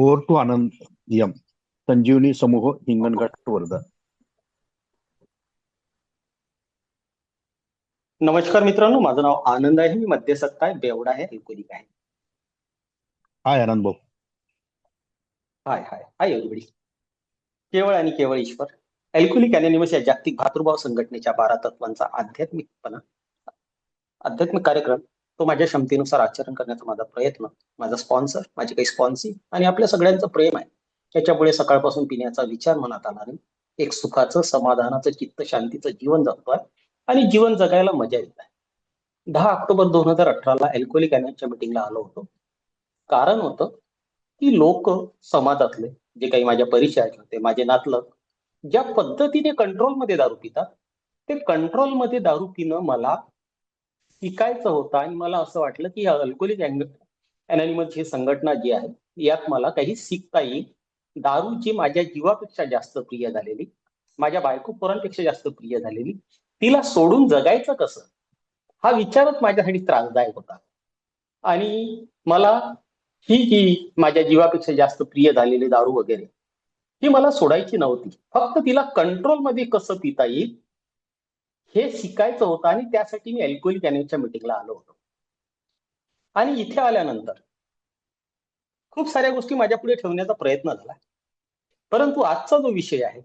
Four to Anand M संजीवनी समूह हिंगणघाट वर्धा. नमस्कार मित्रांनो, माझं नाव आनंद आहे. मी मध्यसत्ता आहे, बेवडा आहे, अल्कोहोलिक आहे. हाय आनंद भाऊ. हाय हाय हाय एव्हरीबडी. केवळ आणि केवळ ईश्वर. अल्कोहोलिक अनोनिमस या जागतिक भातृभाव संघटनेच्या 12 तत्वांचा आध्यात्मिक कार्यक्रम, तो माझ्या क्षमतेनुसार आचरण करण्याचा माझा प्रयत्न, माझा स्पॉन्सर, माझे काही स्पॉन्सी आणि आपल्या सगळ्यांचं प्रेम आहे. त्याच्यामुळे सकाळपासून पिण्याचा विचार मनात आला नाही. एक सुखाचं, समाधानाचं, चित्त शांतीचं जीवन जगतोय आणि जीवन जगायला मजा येत आहे. 10 ऑक्टोबर 2018 अल्कोहोलिक अनोनिमसच्या मीटिंगला आलो होतो. कारण होतं की लोक समाजातले जे काही माझ्या परिचयाचे होते, माझे नातलग, ज्या पद्धतीने कंट्रोलमध्ये दारू पितात, ते कंट्रोलमध्ये दारू पिणं मला शिकायचं होतं. आणि मला असं वाटलं की अल्कोहोलिक अनोनिमस ही संघटना जी आहे, यात मला काही शिकता येईल. दारू जी माझ्या जीवापेक्षा जास्त प्रिय झालेली, माझ्या बायको पोरांपेक्षा जास्त प्रिय झालेली, तिला सोडून जगायचं कसं, हा विचारच माझ्यासाठी त्रासदायक होता. आणि मला ही जी माझ्या जीवापेक्षा जास्त प्रिय झालेली दारू वगैरे, ही मला सोडायची नव्हती. फक्त तिला कंट्रोलमध्ये कसं पिता येईल हे शिकायचं होतं. आणि त्यासाठी मी अल्कोहोलिक अनोनिमसच्या मीटिंगला आलो होतो. आणि इथे आल्यानंतर खूप साऱ्या गोष्टी माझ्या पुढे ठेवण्याचा प्रयत्न झाला. परंतु आजचा जो विषय आहे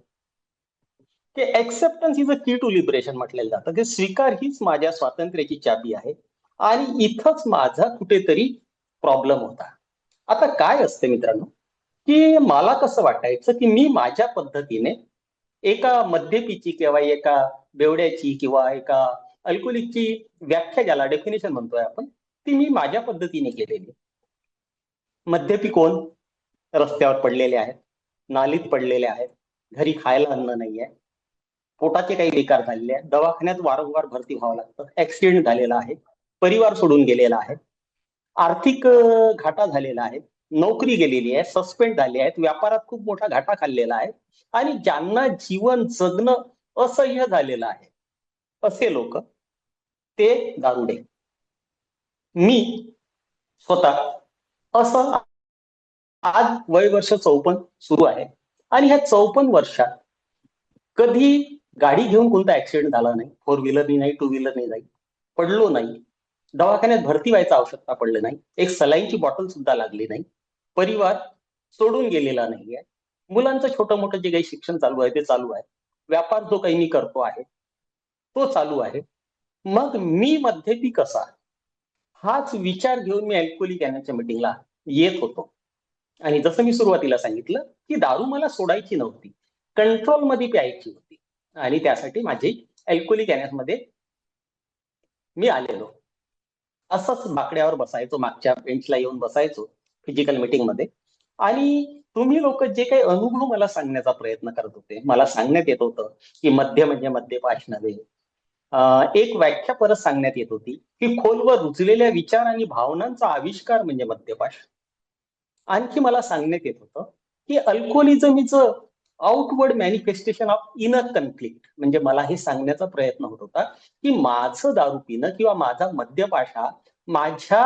की acceptance is a key to liberation म्हटलेलं जातं, की स्वीकार हीच माझ्या स्वातंत्र्याची चाबी आहे. आणि इथंच माझा कुठेतरी प्रॉब्लेम होता. आता काय असते मित्रांनो, की मला कसं वाटायचं की मी माझ्या पद्धतीने एका मद्यपीची किंवा एका बेवड्याची किंवा एका अल्कोहोलिकची व्याख्या, ज्याला डेफिनेशन म्हणतोय आपण, ती मी माझ्या पद्धतीने केलेली. मद्यपी कोण? रस्त्यावर पडलेले आहेत, नालीत पडलेले आहेत, घरी खायला अन्न नाहीये, पोटाचे काही बेकार झालेले आहेत, दवाखान्यात वारंवार भरती व्हावं लागतं, ऍक्सिडेंट झालेला आहे, परिवार सोडून गेलेला आहे, आर्थिक घाटा झालेला आहे, नोकरी गेलेली आहे, सस्पेंड झाले आहेत, व्यापारात खूप मोठा घाटा खाल्लेला आहे, आणि ज्यांना जीवन जगणं असह्य झालेलं आहे, असे लोक, ते दारुडे. मी स्वतः असं आज वय वर्ष 54 सुरू आहे. आणि ह्या 54 वर्षात कधी गाडी घेऊन कोणता ऍक्सिडेंट झाला नाही, 4 व्हीलरनी नाही, 2 व्हीलरनी नाही, पडलो नाही, दवाखान्यात भरती व्हायचं आवश्यकता पडली नाही, एक सलाईनची बॉटल सुद्धा लागली नाही, परिवार सोडून गेलेला नाहीये, मुलांचं छोटं मोठं जे काही शिक्षण चालू आहे ते चालू आहे, व्यापार जो काही मी करतो आहे तो चालू आहे. मग मी मध्यपी कसा, हाच विचार घेऊन मी अल्कोहोलिक अनोनिमसच्या मीटिंगला येत होतो. आणि जसं मी सुरुवातीला सांगितलं की दारू मला सोडायची नव्हती, कंट्रोलमध्ये प्यायची होती. आणि त्यासाठी माझी अल्कोहोलिक अनोनिमसमध्ये मी आलेलो. असंच बाकड्यावर बसायचो, मागच्या बेंचला येऊन बसायचो फिजिकल मीटिंगमध्ये. आणि तुम्ही लोक जे काही अनुभव मला सांगण्याचा प्रयत्न करत होते, मला सांगण्यात येत होतं की मद्य म्हणजे मद्यपाश नव्हे. एक व्याख्या परत सांगण्यात येत होती की खोलवर रुजलेल्या विचार आणि भावनांचा आविष्कार म्हणजे मद्यपाश. आणखी मला सांगण्यात येत होतं की alcoholism is outward manifestation of inner conflict. म्हणजे मला हे सांगण्याचा प्रयत्न होत होता की माझं दारू पिणं किंवा माझा मद्यपाश हा माझ्या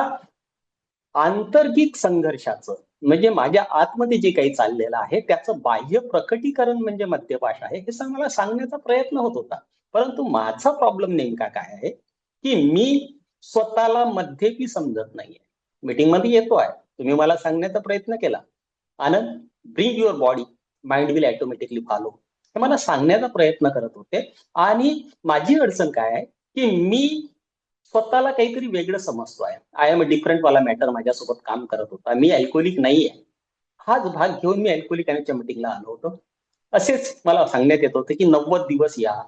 आंतर्गिक संघर्षाचं, म्हणजे माझ्या आतमध्ये जे काही चाललेलं आहे त्याचं बाह्य प्रकटीकरण म्हणजे मद्यपाश आहे, हे मला सांगण्याचा प्रयत्न होत होता. परंतु माझा प्रॉब्लेम नेमका काय आहे की मी स्वतःला मद्यपी समजत नाहीये. मीटिंग मध्ये येतोय, तुम्ही मला सांगण्याचा प्रयत्न केला, Anand, bring your body, mind will automatically follow, हे मला सांगण्याचा प्रयत्न करत होते. आणि माझी अडचण काय आहे की मी स्वतःला काहीतरी वेगळं समजतोय, आय एम अ डिफरंट वाला मॅटर माझ्यासोबत काम करत होता, मी अल्कोहोलिक नाहीये. हाच भाग घेऊन मी अल्कोहोलिक अनोनिमसच्या मीटिंगला आलो होतो. असेच मला सांगण्यात येत होते की 90 दिवस या,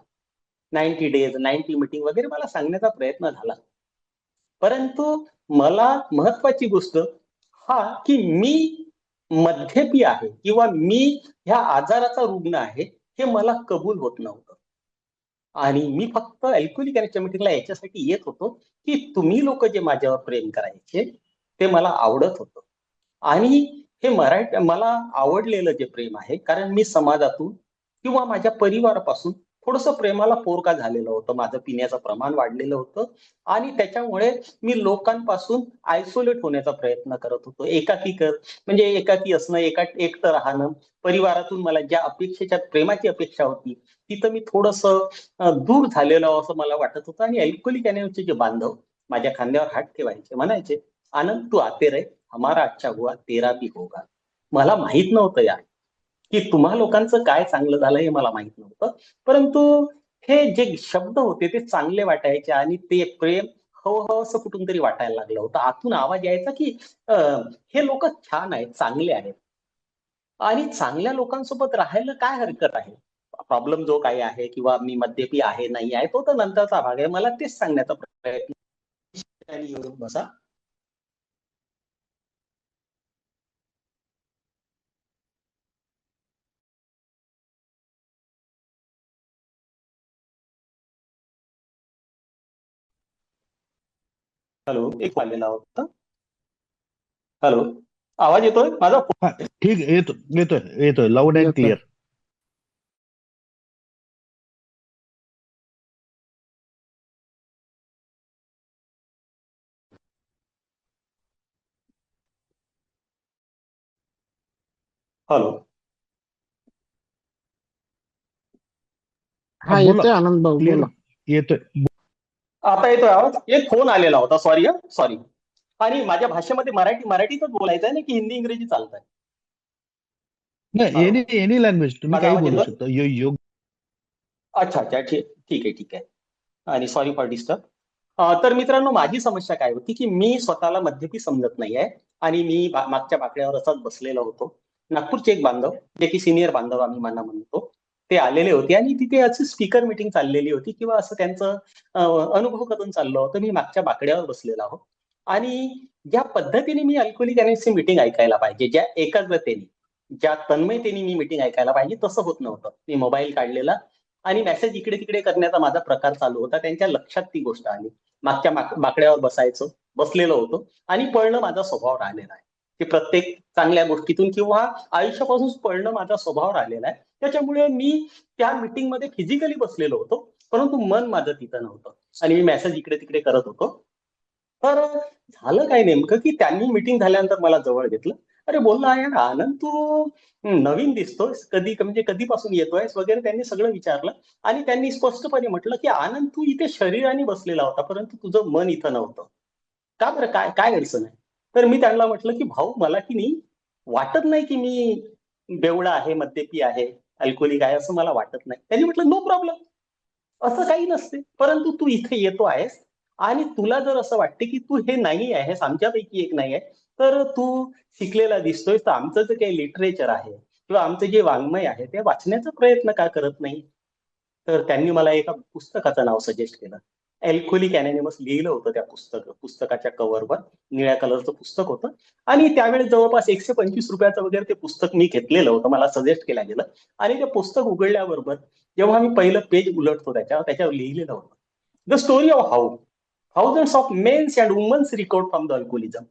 90 डेज, 90 मीटिंग वगैरे मला सांगण्याचा प्रयत्न झाला. परंतु मला महत्वाची गोष्ट हा की मी मद्यपी आहे किंवा मी ह्या आजाराचा रुग्ण आहे हे मला कबूल होत नव्हतं. आणि मी फक्त अल्कोहोलिक अनोनिमसच्या मीटिंगला याच्यासाठी येत होतो की तुम्ही लोक जे माझ्यावर प्रेम करायचे ते मला आवडत होतं. आणि हे मला आवडलेलं जे प्रेम आहे, कारण मी समाजातून किंवा माझ्या परिवारापासून थोडंसं प्रेमाला पोरका झालेलं होतं, माझं पिण्याचं प्रमाण वाढलेलं होतं आणि त्याच्यामुळे मी लोकांपासून आयसोलेट होण्याचा प्रयत्न करत होतो. म्हणजे एकाकी असणं, एकटं राहणं, परिवारातून मला ज्या अपेक्षेच्या प्रेमाची अपेक्षा होती, तिथं मी थोडंसं दूर झालेलो असं मला वाटत होतं आणि अल्कोहोलिक अनॉनिमसचे जे बांधव माझ्या खांद्यावर हात ठेवायचे, म्हणायचे, "आनंद तू आते रहे, हमारा अच्छा हुआ, तेरा भी होगा." मला माहित नव्हतं यार, की तुम्हा लोकांचं काय चांगलं झालं हे मला माहित नव्हतं. परंतु हे जे शब्द होते ते चांगले वाटायचे आणि ते प्रेम हवं-हवंसं कुठून तरी वाटायला लागलं होतं. आतून आवाज यायचा की हे लोकं छान आहेत, चांगले आहेत आणि चांगल्या लोकांसोबत राहायला काय हरकत आहे? प्रॉब्लेम जो काही आहे किंवा मी मद्यपी आहे, नाही आहे, तो तर नंतरचा भाग आहे. मला तेच सांगण्याचा प्रयत्न आणि येऊन बसा. हॅलो, एक आलेला होता. हॅलो, आवाज येतोय माझा? हा, ठीक आहे, येतोय लाऊड अँड येतोय. क्लिअर. हॅलो. हा, हा, बोला. येतोय आनंद भाऊ, क्लिअर बोला. येतोय. आता येतोय आवाज? एक फोन आलेला होता, सॉरी सॉरी. आणि माझ्या भाषेमध्ये मराठीतच बोलायचं आहे ना की हिंदी इंग्रजी चालतंय? नाही, हॅलो, एनी एनी लँग्वेज तुम्ही माझा काही आवाज बोलू येतोय? शकता. योग अच्छा अच्छा, ठीक आहे. आणि सॉरी फॉर डिस्टर्ब. तर मित्रांनो, माझी समस्या काय होती की मी स्वतःला मद्यपी समजत नाहीये आणि मी मागच्या बाकड्यावर असाच बसलेलो होतो. नागपूरचे एक बांधव, जे की सिनियर बांधव आम्ही म्हणतो, ते आलेले होते आणि तिथे अशी स्पीकर मीटिंग चाललेली होती किंवा असं त्यांचं अनुभव करून चाललं होतं. मी मागच्या बाकड्यावर बसलेला आहोत आणि ज्या पद्धतीने मी अल्कोहोलिक अनॉनिमसची मीटिंग ऐकायला पाहिजे, ज्या एकाग्रतेने, ज्या तन्मयतेने मी मीटिंग ऐकायला पाहिजे, तसं होत नव्हतं. मी मोबाईल काढलेला आणि मेसेज इकडे तिकडे करण्याचा माझा प्रकार चालू होता. त्यांच्या लक्षात ती गोष्ट आली. मागच्या बाकड्यावर बसलेलो होतो आणि पळणं माझा स्वभाव राहिलेला आहे, की प्रत्येक चांगल्या गोष्टीतून किंवा आयुष्यापासून पळणं माझा स्वभाव राहिलेला आहे. त्याच्यामुळे मी त्या मीटिंगमध्ये फिजिकली बसलेलो होतो, परंतु मन माझं तिथं नव्हतं आणि मी मेसेज इकडे तिकडे करत होतो. तर झालं काय नेमकं, की त्यांनी मीटिंग झाल्यानंतर मला जवळ घेतलं. "अरे बोलला, यार आनंद, तू नवीन दिसतोयस, म्हणजे कधीपासून येतोयस?" वगैरे त्यांनी सगळं विचारलं आणि त्यांनी स्पष्टपणे म्हटलं, की "आनंद, तू इथे शरीराने बसलेला होता, परंतु तुझं मन इथं नव्हतं. का बरं? काय काय अडचण आहे?" तर मी त्यांना म्हटलं, की "भाऊ, मला की नाही वाटत नाही, की मी बेवडा आहे, मद्यपी आहे, अल्कोहोलिक आहे, असं मला वाटत नाही." त्यांनी म्हटलं, "नो प्रॉब्लेम. असं काही नसते. परंतु तू इथे येतो आहेस आणि तुला जर असं वाटते, की तू हे नाही आहेस, आमच्यापैकी एक नाही आहे, तर तू शिकलेला दिसतोयस, तर आमचं जे काही लिटरेचर आहे किंवा आमचं जे वाङ्मय आहे, ते वाचण्याचा प्रयत्न का करत नाही?" तर त्यांनी मला एका पुस्तकाचं नाव सजेस्ट केलं. अल्कोहोलिक अनॉनिमस लिहिलं होतं त्या पुस्तकाच्या कव्हरवर. निळ्या कलरचं पुस्तक होतं आणि त्यावेळेस जवळपास ₹125 वगैरे ते पुस्तक मी घेतलेलं होतं. मला सजेस्ट केलं गेलं आणि ते पुस्तक उघडल्याबरोबर जेव्हा मी पहिलं पेज उलटतो त्याच्यावर लिहिलेलं होतं, the story of how thousands of mens and womens recovered from the alcoholism.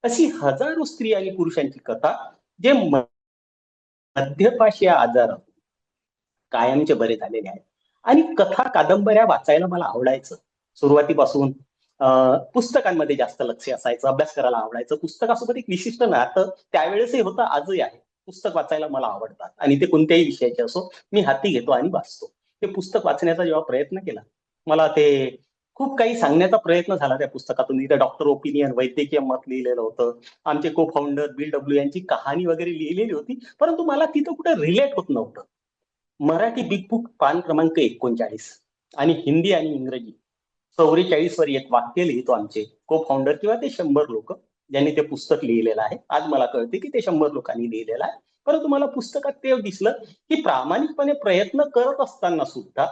अशी हजारो स्त्री आणि पुरुषांची कथा, जे मद्यपाशी या आजारातून कायमचे बरे झालेले आहेत. आणि कथा, कादंबऱ्या वाचायला मला आवडायचं. सुरुवातीपासून पुस्तकांमध्ये जास्त लक्ष असायचं, अभ्यास करायला आवडायचं. पुस्तकासोबत एक विशिष्ट नातं त्यावेळेसही होतं, आजही आहे. पुस्तक वाचायला मला आवडतात आणि ते कोणत्याही विषयाचे असो, मी हाती घेतो आणि वाचतो. ते पुस्तक वाचण्याचा जेव्हा प्रयत्न केला, मला ते खूप काही सांगण्याचा प्रयत्न झाला त्या पुस्तकातून. तिथे डॉक्टर ओपिनियन, वैद्यकीय मत लिहिलेलं होतं. आमचे को फाउंडर बिल डब्ल्यू यांची कहाणी वगैरे लिहिलेली होती. परंतु मला तिथं कुठे रिलेट होत नव्हतं. मराठी बिग बुक पान क्रमांक 39 आणि हिंदी आणि इंग्रजी 44 वर एक वाक्य लिहितो आमचे को फाउंडर किंवा ते 100 लोक ज्यांनी ते पुस्तक लिहिलेलं आहे. आज मला कळते की ते 100 लोकांनी लिहिलेलं आहे. परंतु मला पुस्तकात ते दिसलं, की प्रामाणिकपणे प्रयत्न करत असताना सुद्धा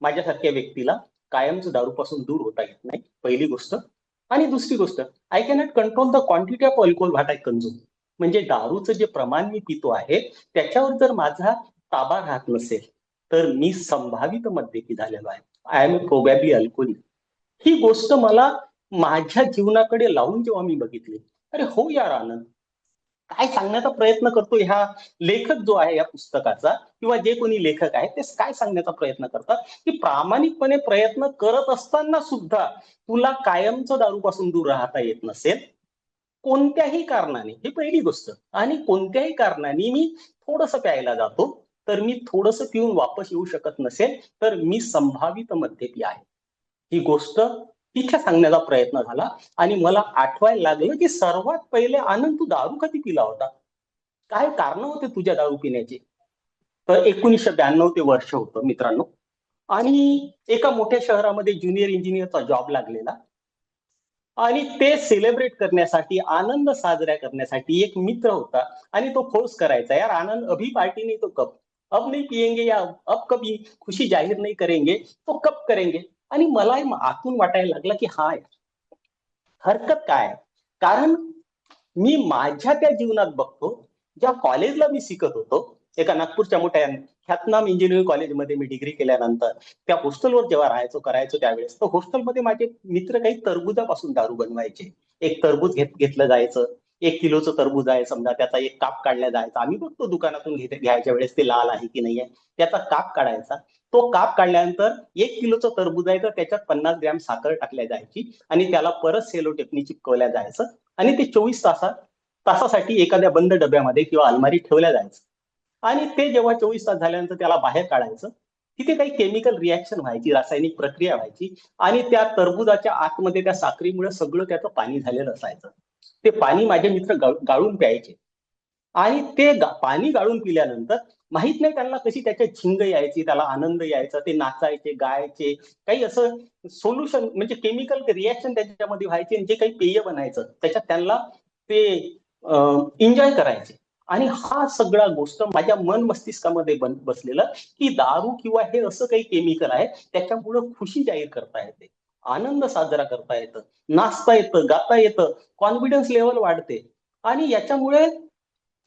माझ्यासारख्या व्यक्तीला कायमच दारूपासून दूर होता येत नाही, पहिली गोष्ट. आणि दुसरी गोष्ट, I cannot control the quantity of alcohol what I consume. म्हणजे दारूचं जे प्रमाण मी पितो आहे, त्याच्यावर जर माझा ताबा राहत नसेल, तर मी संभावित मद्यपी झालेलो आहे. I am probably alcoholic. ही गोष्ट मला माझ्या जीवनाकडे लावून जेव्हा मी बघितली, अरे हो यार आनंद, काय सांगण्याचा प्रयत्न करतो ह्या लेखक जो आहे या पुस्तकाचा, किंवा जे कोणी लेखक आहे ते काय सांगण्याचा प्रयत्न करतात, की प्रामाणिकपणे प्रयत्न करत असताना सुद्धा तुला कायमचं दारूपासून दूर राहता येत नसेल कोणत्याही कारणाने, ही पहिली गोष्ट, आणि कोणत्याही कारणाने मी थोडंसं प्यायला जातो, तर मी थोडंसं पिऊन वापस येऊ शकत नसेल तर मी संभावित मद्यपी आहे. ही गोष्ट तिथे सांगण्याचा प्रयत्न झाला आणि मला आठवायला लागलं की सर्वात पहिले आनंद तू दारू कधी पिला होता, काय कारण होते तुझ्या दारू पिण्याचे. तर 1992 ते वर्ष होतं मित्रांनो, आणि एका मोठ्या शहरामध्ये ज्युनियर इंजिनियरचा जॉब लागलेला, आणि ते सेलिब्रेट करण्यासाठी, आनंद साजरा करण्यासाठी एक मित्र होता आणि तो फोर्स करायचा, यार आनंद अभी पार्टी नहीं तो कब, अब नहीं पिएंगे या अब कभी खुशी जाहीर नहीं करेंगे तो कब करेंगे. आणि मला आतून वाटायला लागलं की हा हरकत काय आहे? कारण मी माझ्या त्या जीवनात बघतो, ज्या कॉलेजला मी शिकत होतो, एका नागपूरच्या मोठ्या ख्यातनाम इंजिनिअरिंग कॉलेजमध्ये मी डिग्री केल्यानंतर त्या हॉस्टेलवर जेव्हा राहायचो करायचो त्यावेळेस, तर हॉस्टेलमध्ये माझे मित्र काही टरबुजापासून दारू बनवायचे. एक टरबूज घेतलं जायचं, 1 किलोचं टरबूज आहे समजा, त्याचा एक काप काढला जायचा. आम्ही बघतो दुकानातून घ्यायच्या वेळेस ते लाल आहे की नाही आहे, त्याचा काप काढायचा. तो काप काढल्यानंतर 1 किलोचं टरबूज आहे तर त्याच्यात 50 ग्रॅम साखर टाकल्या जायची आणि त्याला परत सेलो टेपनी चिपकवल्या जायचं आणि ते 24 तासासाठी एखाद्या बंद डब्यामध्ये किंवा अलमारीत ठेवल्या जायचं. आणि ते जेव्हा 24 तास झाल्यानंतर त्याला बाहेर काढायचं, तिथे काही केमिकल रिॲक्शन व्हायची, रासायनिक प्रक्रिया व्हायची आणि त्या टरबुजाच्या आतमध्ये त्या साखरेमुळे सगळं त्याचं पाणी झालेलं असायचं. ते पाणी माझे मित्र गाळून प्यायचे आणि ते पाणी गाळून पिल्यानंतर माहित नाही त्यांना कशी त्याच्या झिंग यायची, त्याला आनंद यायचा, ते नाचायचे, गायचे, काही असं सोल्युशन म्हणजे केमिकल रिॲक्शन त्याच्यामध्ये व्हायचे आणि जे काही पेय बनायचं त्याच्यात त्यांना ते एन्जॉय करायचे. आणि हा सगळा गोष्ट माझ्या मन मस्तिष्कामध्ये बसलेलं की दारू किंवा हे असं काही केमिकल आहे त्याच्यामुळं खुशी जाहीर करता येते, आनंद साजरा करता येतं, नाचता येतं, गाता येतं, कॉन्फिडन्स लेवल वाढते. आणि याच्यामुळे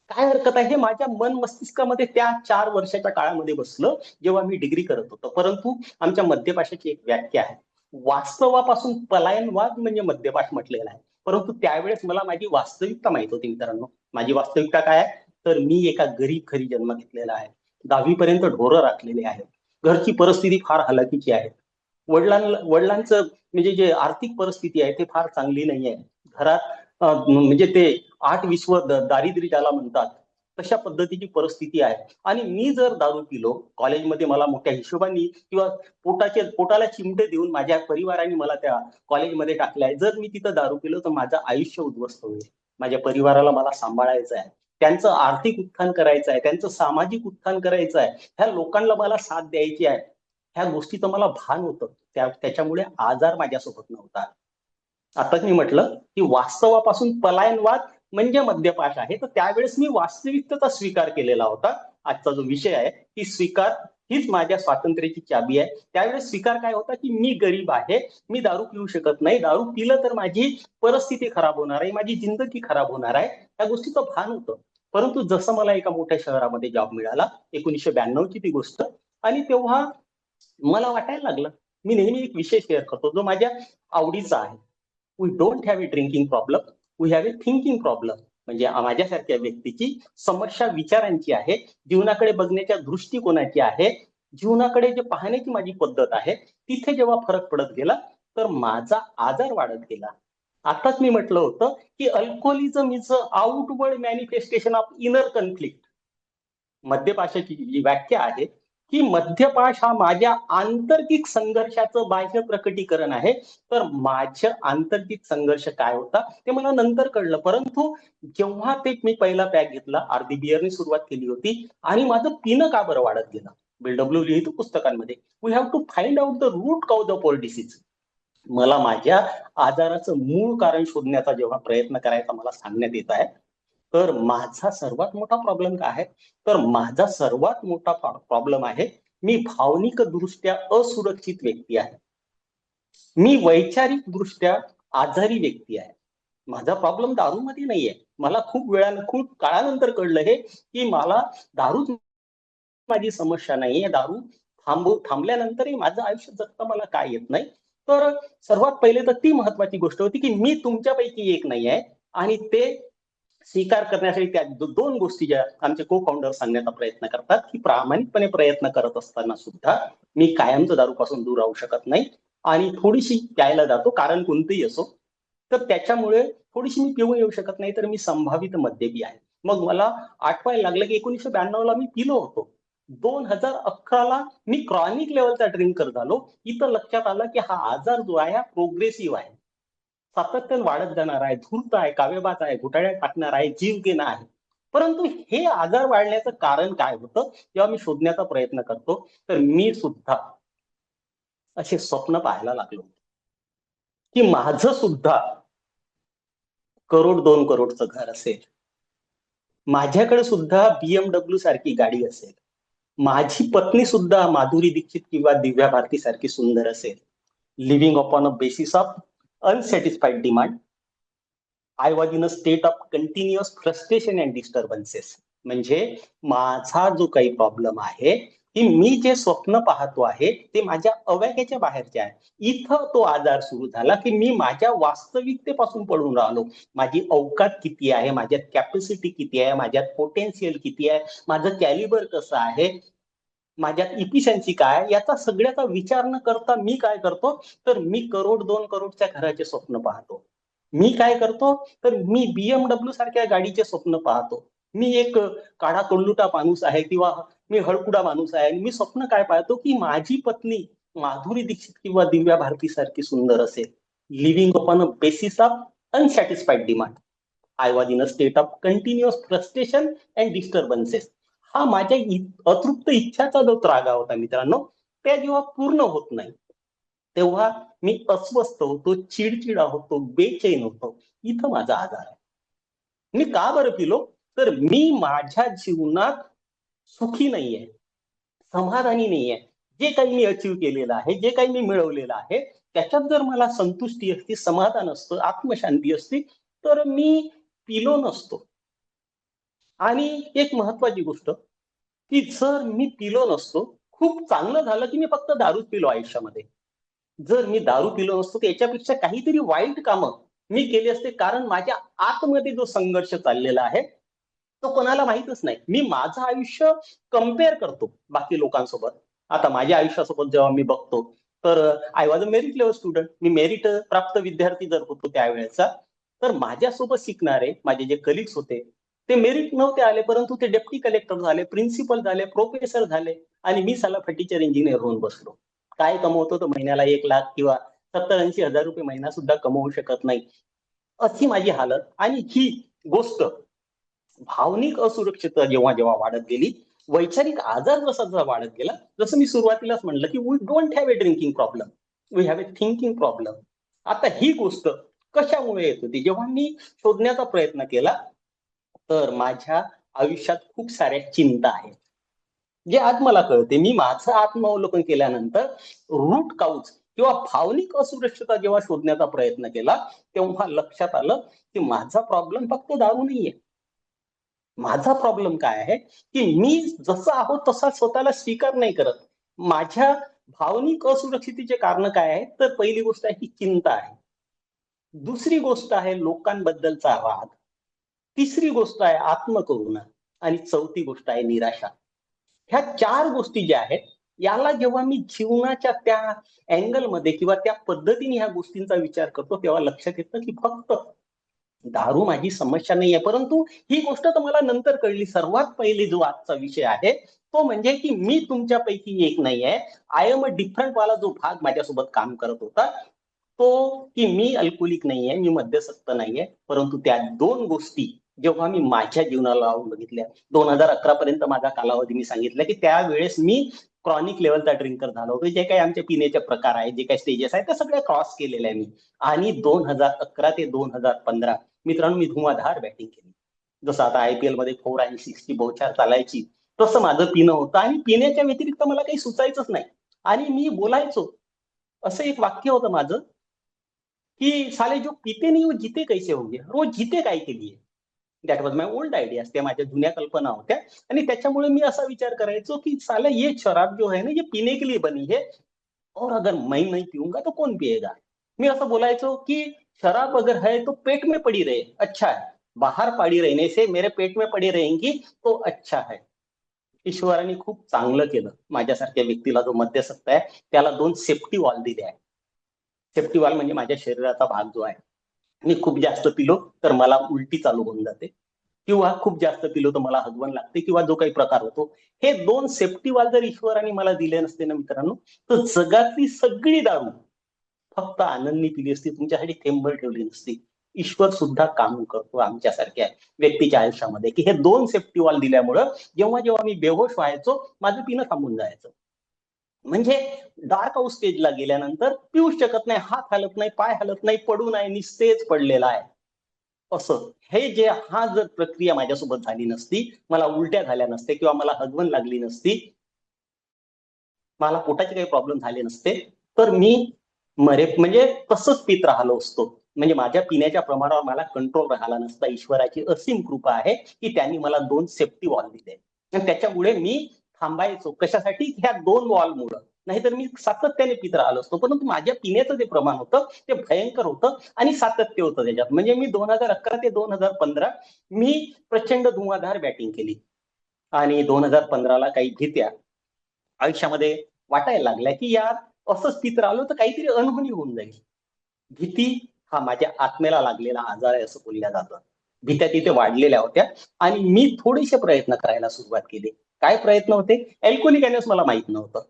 काय हरकत आहे, हे माझ्या मन मस्तिष्कामध्ये त्या 4 वर्षाच्या काळामध्ये बसलं जेव्हा मी डिग्री करत होतो. परंतु आमच्या मद्यपाशाची एक व्याख्या आहे, वास्तवापासून पलायनवाद म्हणजे मद्यपाश म्हटलेला आहे. परंतु त्यावेळेस मला माझी वास्तविकता माहित होती मित्रांनो. माझी वास्तविकता काय आहे, तर मी एका गरीब घरी जन्म घेतलेला आहे, 10वी पर्यंत ढोरं राखलेले आहेत, घरची परिस्थिती फार हलाखीची आहे, वडिलांचं म्हणजे जे आर्थिक परिस्थिती आहे ते फार चांगली नाही आहे. घरात म्हणजे ते 8 विश्व दारिद्र्य ज्याला म्हणतात तशा पद्धतीची परिस्थिती आहे. आणि मी जर दारू पिलो कॉलेजमध्ये, मला मोठ्या हिशोबाने किंवा पोटाला चिमटे देऊन माझ्या परिवाराने मला त्या कॉलेजमध्ये टाकलंय, जर मी तिथं दारू पिलो तर माझं आयुष्य उद्ध्वस्त होईल. माझ्या परिवाराला मला सांभाळायचं आहे, त्यांचं आर्थिक उत्थान करायचं आहे, त्यांचं सामाजिक उत्थान करायचं आहे, ह्या लोकांना मला साथ द्यायची आहे, ह्या गोष्टीचं मला भान होतं. त्याच्यामुळे आजार माझ्यासोबत नव्हता. आताच मी म्हटलं की वास्तवापासून पलायनवाद म्हणजे मद्यपाश आहे, तर त्यावेळेस मी वास्तविकतेचा स्वीकार केलेला होता. आजचा जो विषय आहे की स्वीकार हीच माझ्या स्वातंत्र्याची चाबी आहे. त्यावेळेस स्वीकार काय होता की मी गरीब आहे, मी दारू पिऊ शकत नाही, दारू पिलं तर माझी परिस्थिती खराब होणार आहे, माझी जिंदगी खराब होणार आहे, त्या गोष्टीचं भान होतं. परंतु जसं मला एका मोठ्या शहरामध्ये जॉब मिळाला, 1992ची ती गोष्ट, आणि तेव्हा मला वाटायला लागलं, मी नेहमी एक विषय शेअर करतो जो माझ्या आवडीचा आहे. We don't have a drinking problem, we have a thinking problem. म्हणजे माझ्यासारख्या व्यक्तीची समस्या विचारांची आहे, जीवनाकडे बघण्याच्या दृष्टिकोनाची आहे, जीवनाकडे जे पाहण्याची माझी पद्धत आहे, तिथे जेव्हा फरक पडत गेला तर माझा आजार वाढत गेला. आताच मी म्हटलं होतं की alcoholism is a outward manifestation of inner conflict. मद्यपाशाची जी व्याख्या आहे की मद्यपाश हा माझ्या आंतर्गिक संघर्षाचं बाह्य प्रकटीकरण आहे. तर माझं आंतर्गिक संघर्ष काय होता ते मला नंतर कळलं. परंतु जेव्हा ते मी पहिला पॅक घेतला, अर्धी बिअरनी सुरुवात केली होती आणि माझं पिणं का बरं वाढत गेलं. BW लिहितो पुस्तकांमध्ये, we have to find out the root cause of all disease. मला माझ्या आजाराचं मूळ कारण शोधण्याचा जेव्हा प्रयत्न करायचा मला सांगण्यात येत आहे, तर माझा सर्वात मोठा प्रॉब्लेम काय आहे, तर माझा सर्वात मोठा प्रॉब्लेम आहे, मी भावनिक दृष्ट्या असुरक्षित व्यक्ती आहे, मी वैचारिक दृष्ट्या आजारी व्यक्ती आहे. माझा प्रॉब्लेम दारूमध्ये नाहीये. मला खूप काळानंतर कळलं हे की मला दारूच माझी समस्या नाहीये. दारू थांबल्यानंतरही माझं आयुष्य जगता मला काय येत नाही. तर सर्वात पहिले तर ती महत्वाची गोष्ट होती की मी तुमच्यापैकी एक नाही आहे आणि ते स्वीकार करण्यासाठी त्या दोन गोष्टी ज्या आमचे को फाउंडर सांगण्याचा प्रयत्न करतात, की प्रामाणिकपणे प्रयत्न करत असताना सुद्धा मी कायमचं दारूपासून दूर राहू शकत नाही आणि थोडीशी प्यायला जातो, कारण कोणतेही असो. तर त्याच्यामुळे थोडीशी मी पिऊन येऊ शकत नाही, तर मी संभावित मद्यपी आहे. मग मला आठवायला लागलं की 1992 मी पिलो होतो. 2011 मी क्रॉनिक लेवलचा ड्रिंकर झालो. इथं लक्षात आलं की हा आजार जो आहे हा प्रोग्रेसिव्ह आहे. सातत्याने वाढत जाणार आहे, धूर्त आहे, कावेबाज आहे, घोटाळ्यात टाकणार आहे, जीव घेणं आहे. परंतु हे आजार वाढण्याचं कारण काय होतं, जेव्हा मी शोधण्याचा प्रयत्न करतो, तर मी सुद्धा असे स्वप्न पाहायला लागलो की माझं सुद्धा करोड 2 करोडचं घर असेल, माझ्याकडे सुद्धा BMW सारखी गाडी असेल, माझी पत्नी सुद्धा माधुरी दीक्षित किंवा दिव्या भारती सारखी सुंदर असेल. Living upon a basis of unsatisfied demand. I was in a state of continuous frustration and disturbances. म्हणजे माझा जो काही प्रॉब्लेम आहे, की मी जे स्वप्न पाहतो आहे ते माझ्या अवॅक्याच्या बाहेरचे आहे. इथं तो आजार सुरू झाला की मी माझ्या वास्तविकतेपासून पळून राहिलो. माझी अवकात किती आहे, माझ्यात कॅपॅसिटी किती आहे, माझ्यात पोटेन्शियल किती आहे, माझं कॅलिबर कसं आहे, माझ्यात इफिशियन्सी काय, याचा सगळ्याचा विचार न करता मी काय करतो, तर मी करोड 2 करोडच्या घराचे स्वप्न पाहतो. मी काय करतो, तर मी BMW सारख्या गाडीचे स्वप्न पाहतो. मी एक काळा कोल्लुटा माणूस आहे किंवा मी हळकुडा माणूस आहे. मी स्वप्न काय पाहतो, की माझी पत्नी माधुरी दीक्षित किंवा दिव्या भारती सारखी सुंदर असेल. Living upon a basis of unsatisfied demand. I was in a state of continuous frustration and disturbances. हा माझ्या अतृप्त इच्छाचा जो त्रागा होता मित्रांनो, त्या जेव्हा पूर्ण होत नाही, तेव्हा मी अस्वस्थ होतो, चिडचिडा होतो, बेचैन होतो. इथं माझा आजार आहे. मी का बरं पिलो, तर मी माझ्या जीवनात सुखी नाहीये, समाधानी नाहीये. जे काही मी अचीव्ह केलेलं आहे, जे काही मी मिळवलेलं आहे, त्याच्यात जर मला संतुष्टी असती, समाधान असतं, आत्मशांती असती, तर मी पिलो नसतो. आणि एक महत्वाची गोष्ट, की जर मी पिलो नसतो, खूप चांगलं झालं की मी फक्त दारूच पिलो आयुष्यामध्ये. जर मी दारू पिलो नसतो, तर याच्यापेक्षा काहीतरी वाईट कामं मी केली असते, कारण माझ्या आतमध्ये जो संघर्ष चाललेला आहे, तो कोणाला माहीतच नाही. मी माझं आयुष्य कंपेअर करतो बाकी लोकांसोबत. आता माझ्या आयुष्यासोबत जेव्हा मी बघतो, तर I was a merit level student. Me merit प्राप्त विद्यार्थी जर होतो त्यावेळेचा, तर माझ्यासोबत शिकणारे माझे जे कलिग्स होते, ते मेरिट नव्हते आले, परंतु ते डेप्टी कलेक्टर झाले, प्रिन्सिपल झाले, प्रोफेसर झाले आणि मी साला फर्निचर इंजिनियर होऊन बसलो. काय कमवतो तो महिन्याला 1 लाख किंवा 70-80 हजार रुपये महिना सुद्धा कमवू शकत नाही. अशी माझी हालत. आणि ही गोष्ट भावनिक असुरक्षितता जेव्हा जेव्हा वाढत गेली, वैचारिक आजार जसा जसा वाढत गेला, जसं मी सुरुवातीलाच म्हणलं की we don't have a drinking problem, we have a thinking problem. आता ही गोष्ट कशामुळे येत होती, जेव्हा मी शोधण्याचा प्रयत्न केला, तर माझ्या आयुष्यात खूप साऱ्या चिंता आहेत, जे आज मला कळते. मी माझं आत्मावलोकन केल्यानंतर रूट काऊज किंवा भावनिक असुरक्षितता जेव्हा शोधण्याचा प्रयत्न केला, तेव्हा लक्षात आलं की माझा प्रॉब्लेम फक्त दारू नाहीये. माझा प्रॉब्लेम काय आहे, की मी जसा आहोत तसा स्वतःला स्वीकार नाही करत. माझ्या भावनिक असुरक्षिततेचे कारण काय आहे, तर पहिली गोष्ट आहे ही चिंता आहे. दुसरी गोष्ट आहे लोकांबद्दलचा राग. तिसरी गोष्ट आहे आत्मकरुणा आणि चौथी गोष्ट आहे निराशा. ह्या 4 गोष्टी ज्या आहेत, याला जेव्हा मी जीवनाच्या त्या अँगलमध्ये किंवा त्या पद्धतीने ह्या गोष्टींचा विचार करतो, तेव्हा लक्षात येतं की फक्त दारू माझी समस्या नाहीये. परंतु ही गोष्ट तर मला नंतर कळली. सर्वात पहिले जो आजचा विषय आहे, तो म्हणजे की मी तुमच्यापैकी एक नाहीये. आय एम अ डिफरंट वाला जो भाग माझ्यासोबत काम करत होता, तो की मी अल्कोहोलिक नाहीये, मी मद्यासक्त नाहीये. परंतु त्या 2 गोष्टी जेव्हा मी माझ्या जीवनाला लावून बघितल्या, 2011 पर्यंत माझा कालावधी मी सांगितला, की त्यावेळेस मी क्रॉनिक लेव्हलचा ड्रिंकर झालो होतो. जे काही आमचे पिण्याचे प्रकार आहेत, जे काही स्टेजेस आहेत, त्या सगळ्या क्रॉस केलेल्या आहे मी. आणि 2011 ते 2015 मित्रांनो, मी धुवाधार बॅटिंग केली. जसं आता IPL मध्ये 4 आणि 6 ची बौछार चालायची, तसं माझं पिणं होतं आणि पिण्याच्या व्यतिरिक्त मला काही सुचायचंच नाही. आणि मी बोलायचो. असं एक वाक्य होतं माझं, की "साले जो पीते नहीं वो जीते कैसे होंगे? वो जीते काय के लिए?" That was my old ideas. त्या माझ्या जुन्या कल्पना होत्या. आणि त्याच्यामुळे मी असा विचार करायचो, की साला ये शराब जो है ना, ये पीने के लिए बनी है और अगर मैं नहीं पीऊंगा तो कौन पिएगा? मी असं बोलायचो, की शराब अगर है तो पेट में पडी रहे, अच्छा है. बाहर पड़ी रहने से मेरे पेट में पड़ी रहेंगी तो अच्छा है. ईश्वराने खूप चांगलं केलं. माझ्यासारख्या व्यक्तीला जो मद्यासक्त आहे त्याला 2 सेफ्टी वॉल दिले आहे. सेफ्टी वॉल म्हणजे माझ्या शरीराचा भाग जो आहे. मी खूप जास्त पिलो तर मला उलटी चालू होऊन जाते किंवा खूप जास्त पिलो तर मला हगवण लागते किंवा जो काही प्रकार होतो. हे 2 सेफ्टी वॉल जर ईश्वराने मला दिले नसते ना मित्रांनो, तर जगातली सगळी दारू फक्त आनंदनी पिली असती, तुमच्यासाठी थेंबभर ठेवली नसती. ईश्वर सुद्धा काम करतो आमच्यासारख्या व्यक्तीच्या आयुष्यामध्ये, की हे 2 सेफ्टी वॉल दिल्यामुळं जेव्हा जेव्हा मी बेहोश व्हायचो, माझं पिणं थांबून जायचं. म्हणजे डार्क आउट स्टेजला गेल्यानंतर पिऊच शकत नाही, हात हलत नाही, पाय हलत नाही, पडू नाही, निस्तेज पडलेला आहे. असं हे जे हा जर प्रक्रिया माझ्यासोबत झाली नसती, मला उलट्या झाल्या नसत्या किंवा मला हगवण लागली नसती, मला पोटाचे काही प्रॉब्लेम झाले नसते, तर मी म्हणजे तसंच पित राहिलो असतो. म्हणजे माझ्या पिण्याच्या प्रमाणावर मला कंट्रोल राहिला नसता. ईश्वराची असीम कृपा आहे, की त्यांनी मला 2 सेफ्टी वॉल दिले. आणि त्याच्यामुळे मी थांबायचो. कशासाठी? ह्या 2 वॉलमुळं. नाहीतर मी सातत्याने पित राहिलो असतो. परंतु माझ्या पिण्याचं जे प्रमाण होतं, ते भयंकर होतं आणि सातत्य होतं त्याच्यात. म्हणजे मी 2011 ते 2015 मी प्रचंड धुवाधार बॅटिंग केली. आणि 2015ला काही भीत्या आयुष्यामध्ये वाटायला लागल्या, की यार असंच पित राहिलो तर काहीतरी अनहोनी होऊन जाईल. भीती हा माझ्या आत्मेला लागलेला आजार आहे असं बोलल्या जातं. भीत्या तिथे वाढलेल्या होत्या आणि मी थोडेसे प्रयत्न करायला सुरुवात केली. काय प्रयत्न होते? अल्कोहोलिक अनोनिमस मला माहित नव्हतं.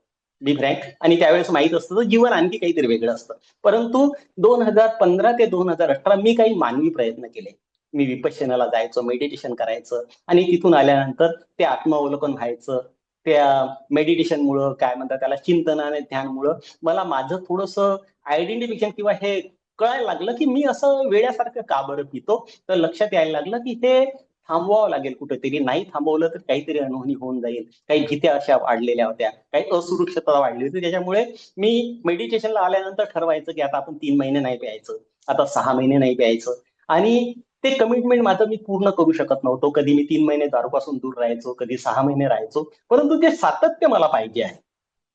Be frank. आणि त्यावेळेस माहित असतं तर जीवन आणखी काहीतरी वेगळं असतं. परंतु 2015 ते 2018 मी काही मानवी प्रयत्न केले. मी विपश्यनाला जायचो, मेडिटेशन करायचं आणि तिथून आल्यानंतर ते आत्मावलोकन व्हायचं. त्या मेडिटेशनमुळं काय म्हणतात त्याला चिंतन आणि ध्यानमुळं मला माझं थोडंसं आयडेंटिफिकेशन किंवा हे कळायला लागलं, की मी असं वेड्यासारखं का बरं पितो? तर लक्षात यायला लागलं, की हे थांबवावं लागेल कुठेतरी. नाही थांबवलं तर काहीतरी अनहोनी होऊन जाईल. काही भीत्या अशा वाढलेल्या होत्या. काही असुरक्षितता वाढली होती. त्याच्यामुळे मी मेडिटेशनला आल्यानंतर ठरवायचं, की आता आपण 3 महिने नाही प्यायचं. आता 6 महिने नाही प्यायचं. आणि ते कमिटमेंट माझं मी पूर्ण करू शकत नव्हतो. कधी मी 3 महिने दारूपासून दूर राहायचो, कधी 6 महिने राहायचो. परंतु ते सातत्य मला पाहिजे आहे.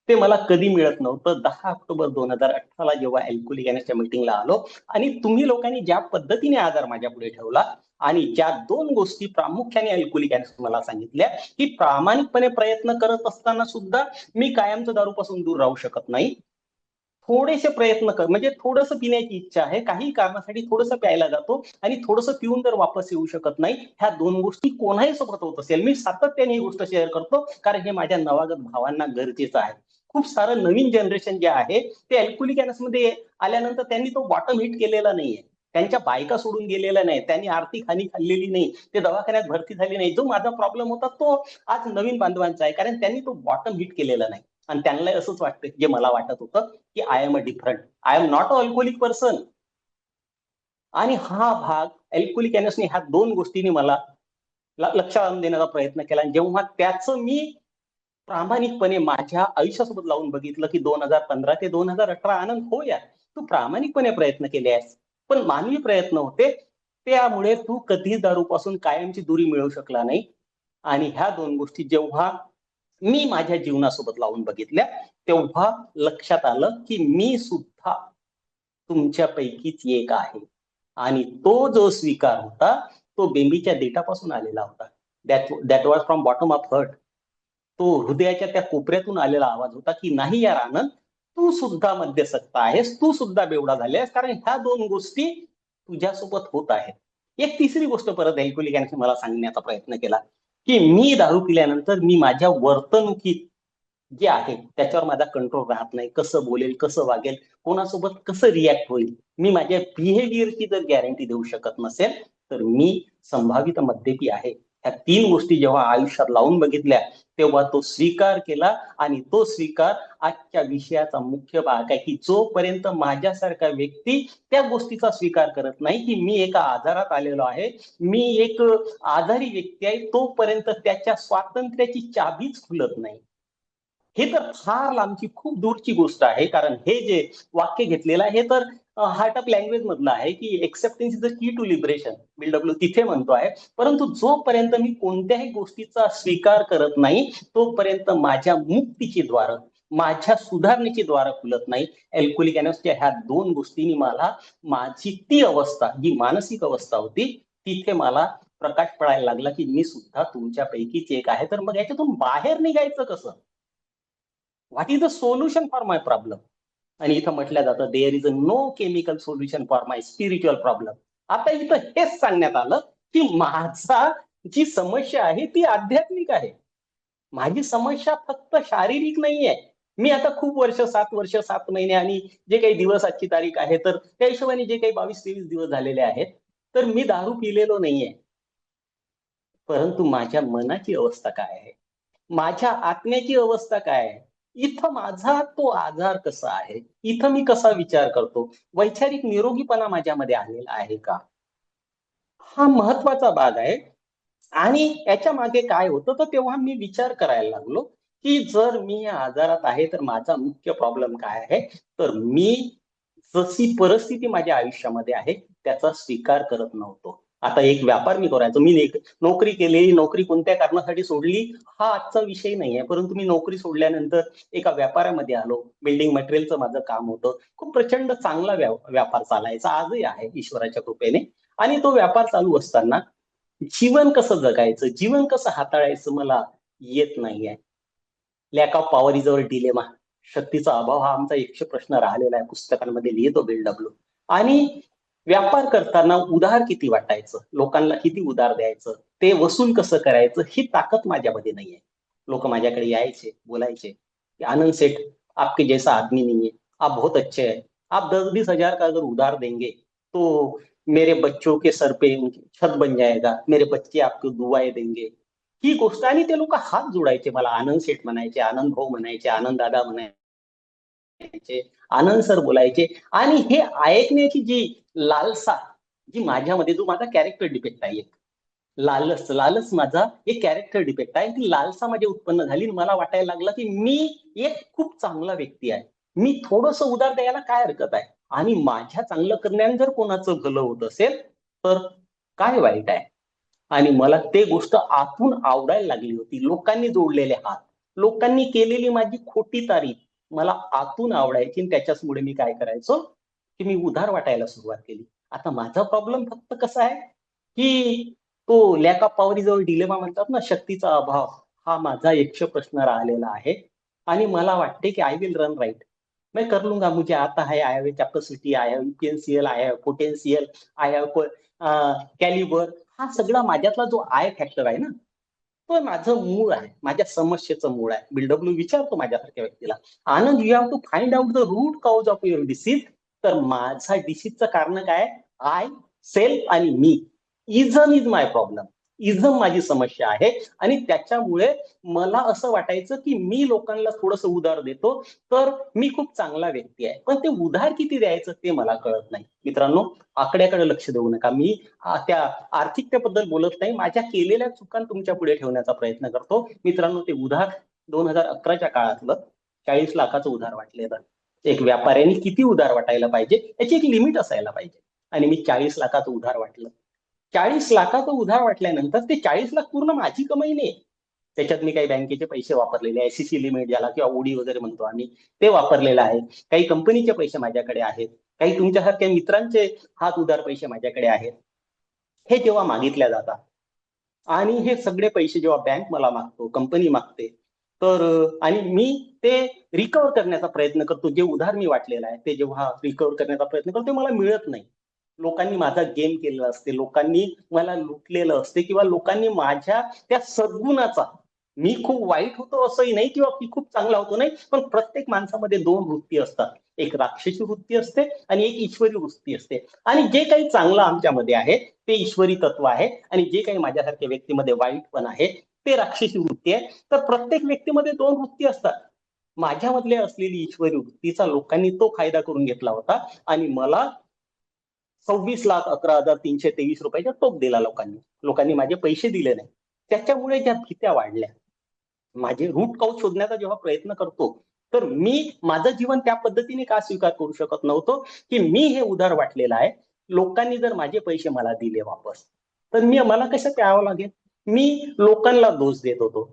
ते मला कधी मिळत नव्हतं. 10 ऑक्टोबर 2018ला जेव्हा अल्कोहोलिक अनोनिमसच्या मीटिंगला आलो आणि तुम्ही लोकांनी ज्या पद्धतीने आजार माझ्यापुढे ठेवला आणि ज्या 2 गोष्टी प्रामुख्याने अल्कोहोलिक अनोनिमस मला सांगितल्या, की प्रामाणिकपणे प्रयत्न करत असताना सुद्धा मी कायमचं दारूपासून दूर राहू शकत नाही. थोडेसे प्रयत्न कर म्हणजे थोडंसं पिण्याची इच्छा आहे. काही कारणासाठी थोडंसं प्यायला जातो आणि थोडंसं पिऊन जर वापस येऊ शकत नाही. ह्या 2 गोष्टी कोणाही सोबत होत असेल. मी सातत्याने ही गोष्ट शेअर करतो, कारण हे माझ्या नवागत भावांना गरजेचं आहे. खूप सारं नवीन जनरेशन जे आहे, ते अल्कोहोलिक अनोनिमसमध्ये आल्यानंतर त्यांनी तो बॉटम हिट केलेला नाहीये. त्यांच्या बायका सोडून गेलेल्या नाहीत. त्यांनी आर्थिक हानी खाल्लेली नाही. ते दवाखान्यात भरती झाले नाही. जो माझा प्रॉब्लेम होता तो आज नवीन बांधवांचा आहे. कारण त्यांनी तो बॉटम हिट केलेला नाही. आणि त्यांना असंच वाटतं, जे मला वाटत होतं, की I am a different. I am not a alcoholic person. आणि हा भाग अल्कोहोलिक अनोनिमसने ह्या 2 गोष्टींनी मला लक्षात आणून देण्याचा प्रयत्न केला. आणि जेव्हा त्याचं मी प्रामाणिकपणे माझ्या आयुष्यासोबत लावून बघितलं, की 2015 ते 2018 आनंद हो यार, तू प्रामाणिकपणे प्रयत्न केले आहेस. पण मानवी प्रयत्न होते. त्यामुळे तू कधीच दारूपासून कायमची दुरी मिळवू शकला नाही. आणि ह्या 2 गोष्टी जेव्हा मी माझ्या जीवनासोबत लावून बघितल्या, तेव्हा लक्षात आलं, की मी सुद्धा तुमच्यापैकीच एक आहे. आणि तो जो स्वीकार होता, तो बेंबीच्या देठापासून आलेला होता. That was from bottom of heart. तो हृदयाच्या त्या कोपऱ्यातून आलेला आवाज होता, की नाही यार आनंद, तू सुद्धा मद्यसक्त आहेस, तू सुद्धा बेवडा झाल्यास, कारण ह्या 2 गोष्टी तुझ्यासोबत होत आहेत. एक तिसरी गोष्ट परत अल्कोहोलिक अनोनिमसने मला सांगण्याचा प्रयत्न केला, की मी दारू पिल्यानंतर मी माझ्या वर्तणुकीत जे आहे त्याच्यावर माझा कंट्रोल राहत नाही. कसं बोलेल, कसं वागेल, कोणासोबत कसं रिॲक्ट होईल. मी माझ्या बिहेवियरची जर गॅरंटी देऊ शकत नसेल, तर मी संभावित मद्यपी आहे. ह्या 3 गोष्टी जेव्हा आयुष्यात लावून बघितल्या, तेव्हा तो स्वीकार केला आणि तो स्वीकार आजच्या विषयाचा मुख्य भाग आहे, की जोपर्यंत माझ्यासारखा व्यक्ती त्या गोष्टीचा स्वीकार करत नाही, की मी एका आजारात आलेलो आहे, मी एक आजारी व्यक्ती आहे, तोपर्यंत त्याच्या स्वातंत्र्याची चाबीच खुलत नाही. हे तर फार लांबची खूप दूरची गोष्ट आहे. कारण हे जे वाक्य घेतलेलं आहे, हे तर हार्ट ऑफ लँग्वेज मधलं आहे, की acceptance is the key to liberation. Bill W तिथे म्हणतो आहे. परंतु जोपर्यंत मी कोणत्याही गोष्टीचा स्वीकार करत नाही, तोपर्यंत माझ्या मुक्तीची द्वारं, माझ्या सुधारणेची द्वारं खुलत नाही. अल्कोहोलिक अनोनिमसच्या ह्या 2 गोष्टींनी मला माझी ती अवस्था, जी मानसिक अवस्था होती, तिथे मला प्रकाश पडायला लागला की मी सुद्धा तुमच्यापैकीच एक आहे. तर मग याच्यातून बाहेर निघायचं कसं? What is the solution for my problem? आणि इथं म्हटलं जातं there is a no chemical solution for my spiritual problem. आता इथं हेच सांगण्यात आलं की माझा जी समस्या आहे ती आध्यात्मिक आहे. माझी समस्या फक्त शारीरिक नाहीये. मी आता खूप वर्ष 7 वर्ष 7 महिने आणि जे काही दिवस आजची तारीख आहे तर त्या हिशोबाने जे काही 22-23 दिवस झालेले आहेत, तर मी दारू पिलेलो नाहीये. परंतु माझ्या मनाची अवस्था काय आहे? माझ्या आत्म्याची अवस्था काय आहे? इथं माझा तो आजार कसा आहे? इथं मी कसा विचार करतो? वैचारिक निरोगीपणा माझ्यामध्ये आलेला आहे का? हा महत्वाचा भाग आहे. आणि याच्या मागे काय होतं, तर तेव्हा मी विचार करायला लागलो, की जर मी या आजारात आहे, तर माझा मुख्य प्रॉब्लेम काय आहे? तर मी जशी परिस्थिती माझ्या आयुष्यामध्ये आहे, त्याचा स्वीकार करत नव्हतो. आता एक व्यापार मी करायचो. मी एक नोकरी केली, नोकरी कोणत्या कारणासाठी सोडली, हा आजचा विषय नाहीये. परंतु मी नोकरी सोडल्यानंतर एका व्यापारामध्ये आलो. बिल्डिंग मटेरियलचं माझं काम होतं. खूप प्रचंड चांगला व्यापार चालायचा. आजही आहे ईश्वराच्या कृपेने. आणि तो व्यापार चालू असताना जीवन कसं जगायचं, जीवन कसं हाताळायचं मला येत नाहीये. Lack of power is our dilemma. शक्तीचा अभाव हा आमचा एकशे प्रश्न राहिलेला आहे. पुस्तकांमध्ये लिहितो बिल डब्ल्यू. आणि व्यापार करताना उधार किती वाटायचं, लोकांना किती उधार द्यायचं, ते वसूल कसं करायचं, ही ताकद माझ्यामध्ये नाहीये. लोक माझ्याकडे यायचे, बोलायचे की आनंद सेठ, आपके जैसा आदमी नहीं है, आप बहुत अच्छे हैं, आप 10-20 हजार का अगर उधार देंगे तो मेरे बच्चों के सर पे उनकी छत बन जाएगा, मेरे बच्चे आपको दुआएं देंगे. ही गोष्ट. आणि ते लोक हात जोडायचे, मला आनंद शेठ म्हणायचे, आनंद भाऊ म्हणायचे, आनंद दादा म्हणायचे, आनंद सर बोलायचे. आणि हे ऐकण्याची जी लालसा, जी माझ्यामध्ये, जो माझा कॅरेक्टर डिफेक्ट आहे, लालच लालच माझा एक कॅरेक्टर डिफेक्ट आहे. ती लालसा माझी उत्पन्न झाली. मला वाटायला लागलं की मी एक खूप चांगला व्यक्ती आहे. मी थोडंसं उधार द्यायला काय हरकत आहे? आणि माझ्या चांगलं करण्याने जर कोणाचं भलं होत असेल, तर काय वाईट आहे? आणि मला ते गोष्ट आतून आवडायला लागली होती. लोकांनी जोडलेले हात, लोकांनी केलेली माझी खोटी तारीफ मला आतून आवडायची. आणि त्याच्याचमुळे मी काय करायचो, की मी उधार वाटायला सुरुवात केली. आता माझा प्रॉब्लेम फक्त कसा आहे, की तो lack of power is our dilemma म्हणतात ना, शक्तीचा अभाव, हा माझा यक्ष प्रश्न राहिलेला आहे. आणि मला वाटते की आय विल रन राईट, मैं कर लूंगा, मुझे आता है, I have capacity, I have इपिएनसीएल, I have potential, I have calibre. हा सगळा माझ्यातला जो आय फॅक्टर आहे ना, तो माझं मूळ आहे, माझ्या समस्येचं मूळ आहे. बिलडब्ल्यू विचारतो माझ्यासारख्या व्यक्तीला, Anand, you have to find out the root cause of your disease. तर माझा डिसीजचं कारण काय? आय, सेल्फ आणि मी. Ism is my problem. Ism माझी समस्या आहे. आणि त्याच्यामुळे मला असं वाटायचं की मी लोकांना थोडंसं उधार देतो, तर मी खूप चांगला व्यक्ती आहे. पण ते उधार किती द्यायचं ते मला कळत नाही. मित्रांनो, आकड्याकडे लक्ष देऊ नका. मी त्या आर्थिकतेबद्दल बोलत नाही, माझ्या केलेल्या चुका तुमच्या पुढे ठेवण्याचा प्रयत्न करतो. मित्रांनो, ते उधार 2011च्या काळातलं 40 लाखाचं उधार वाटलेलं. एक व्यापाऱ्याने किती उधार वाटायला पाहिजे याची एक लिमिट असायला पाहिजे. आणि मी 40 लाखाचं उधार वाटलं. 40 लाखाचं उधार वाटल्यानंतर ते 40 लाख पूर्ण माझी कमाई नाही. त्याच्यात मी काही बँकेचे पैसे वापरलेले आहे, सीसी लिमिट ज्याला किंवा ओडी वगैरे म्हणतो आम्ही, ते वापरलेलं आहे. काही कंपनीचे पैसे माझ्याकडे आहेत, काही तुमच्यासारख्या मित्रांचे हात उधार पैसे माझ्याकडे आहेत. हे जेव्हा मागितल्या जातात आणि हे सगळे पैसे जेव्हा बँक मला मागतो, कंपनी मागते, तर आणि मी ते रिकव्हर करण्याचा प्रयत्न करतो. जे उधार मी वाटलेलं आहे ते जेव्हा रिकव्हर करण्याचा प्रयत्न करतो, ते मला मिळत नाही. लोकांनी माझा गेम केलेला असते, लोकांनी मला लुटलेलं असते, किंवा लोकांनी माझ्या त्या सद्गुणाचा, मी खूप वाईट होतो असंही नाही, किंवा मी खूप चांगला होतो नाही, पण प्रत्येक माणसामध्ये दोन वृत्ती असतात. एक राक्षसी वृत्ती असते आणि एक ईश्वरी वृत्ती असते. आणि जे काही चांगलं आमच्यामध्ये आहे ते ईश्वरी तत्व आहे, आणि जे काही माझ्यासारख्या व्यक्तीमध्ये वाईट पण आहे ते राक्षसी वृत्ती आहे. तर प्रत्येक व्यक्तीमध्ये दोन वृत्ती असतात. माझ्यामधले असलेली ईश्वरी वृत्तीचा लोकांनी तो फायदा करून घेतला होता. आणि मला 26,11,323 रुपयाचा टोप दिला लोकांनी. लोकांनी माझे पैसे दिले नाही. त्याच्यामुळे ज्या भीत्या वाढल्या, माझे रूट कॉज शोधण्याचा जेव्हा प्रयत्न करतो, तर मी माझं जीवन त्या पद्धतीने का स्वीकार करू शकत नव्हतो, की मी हे उधार वाटलेलं आहे. लोकांनी जर माझे पैसे मला दिले वापस, तर मला कसं प्यावं लागेल? मी लोकांना दोष देत होतो.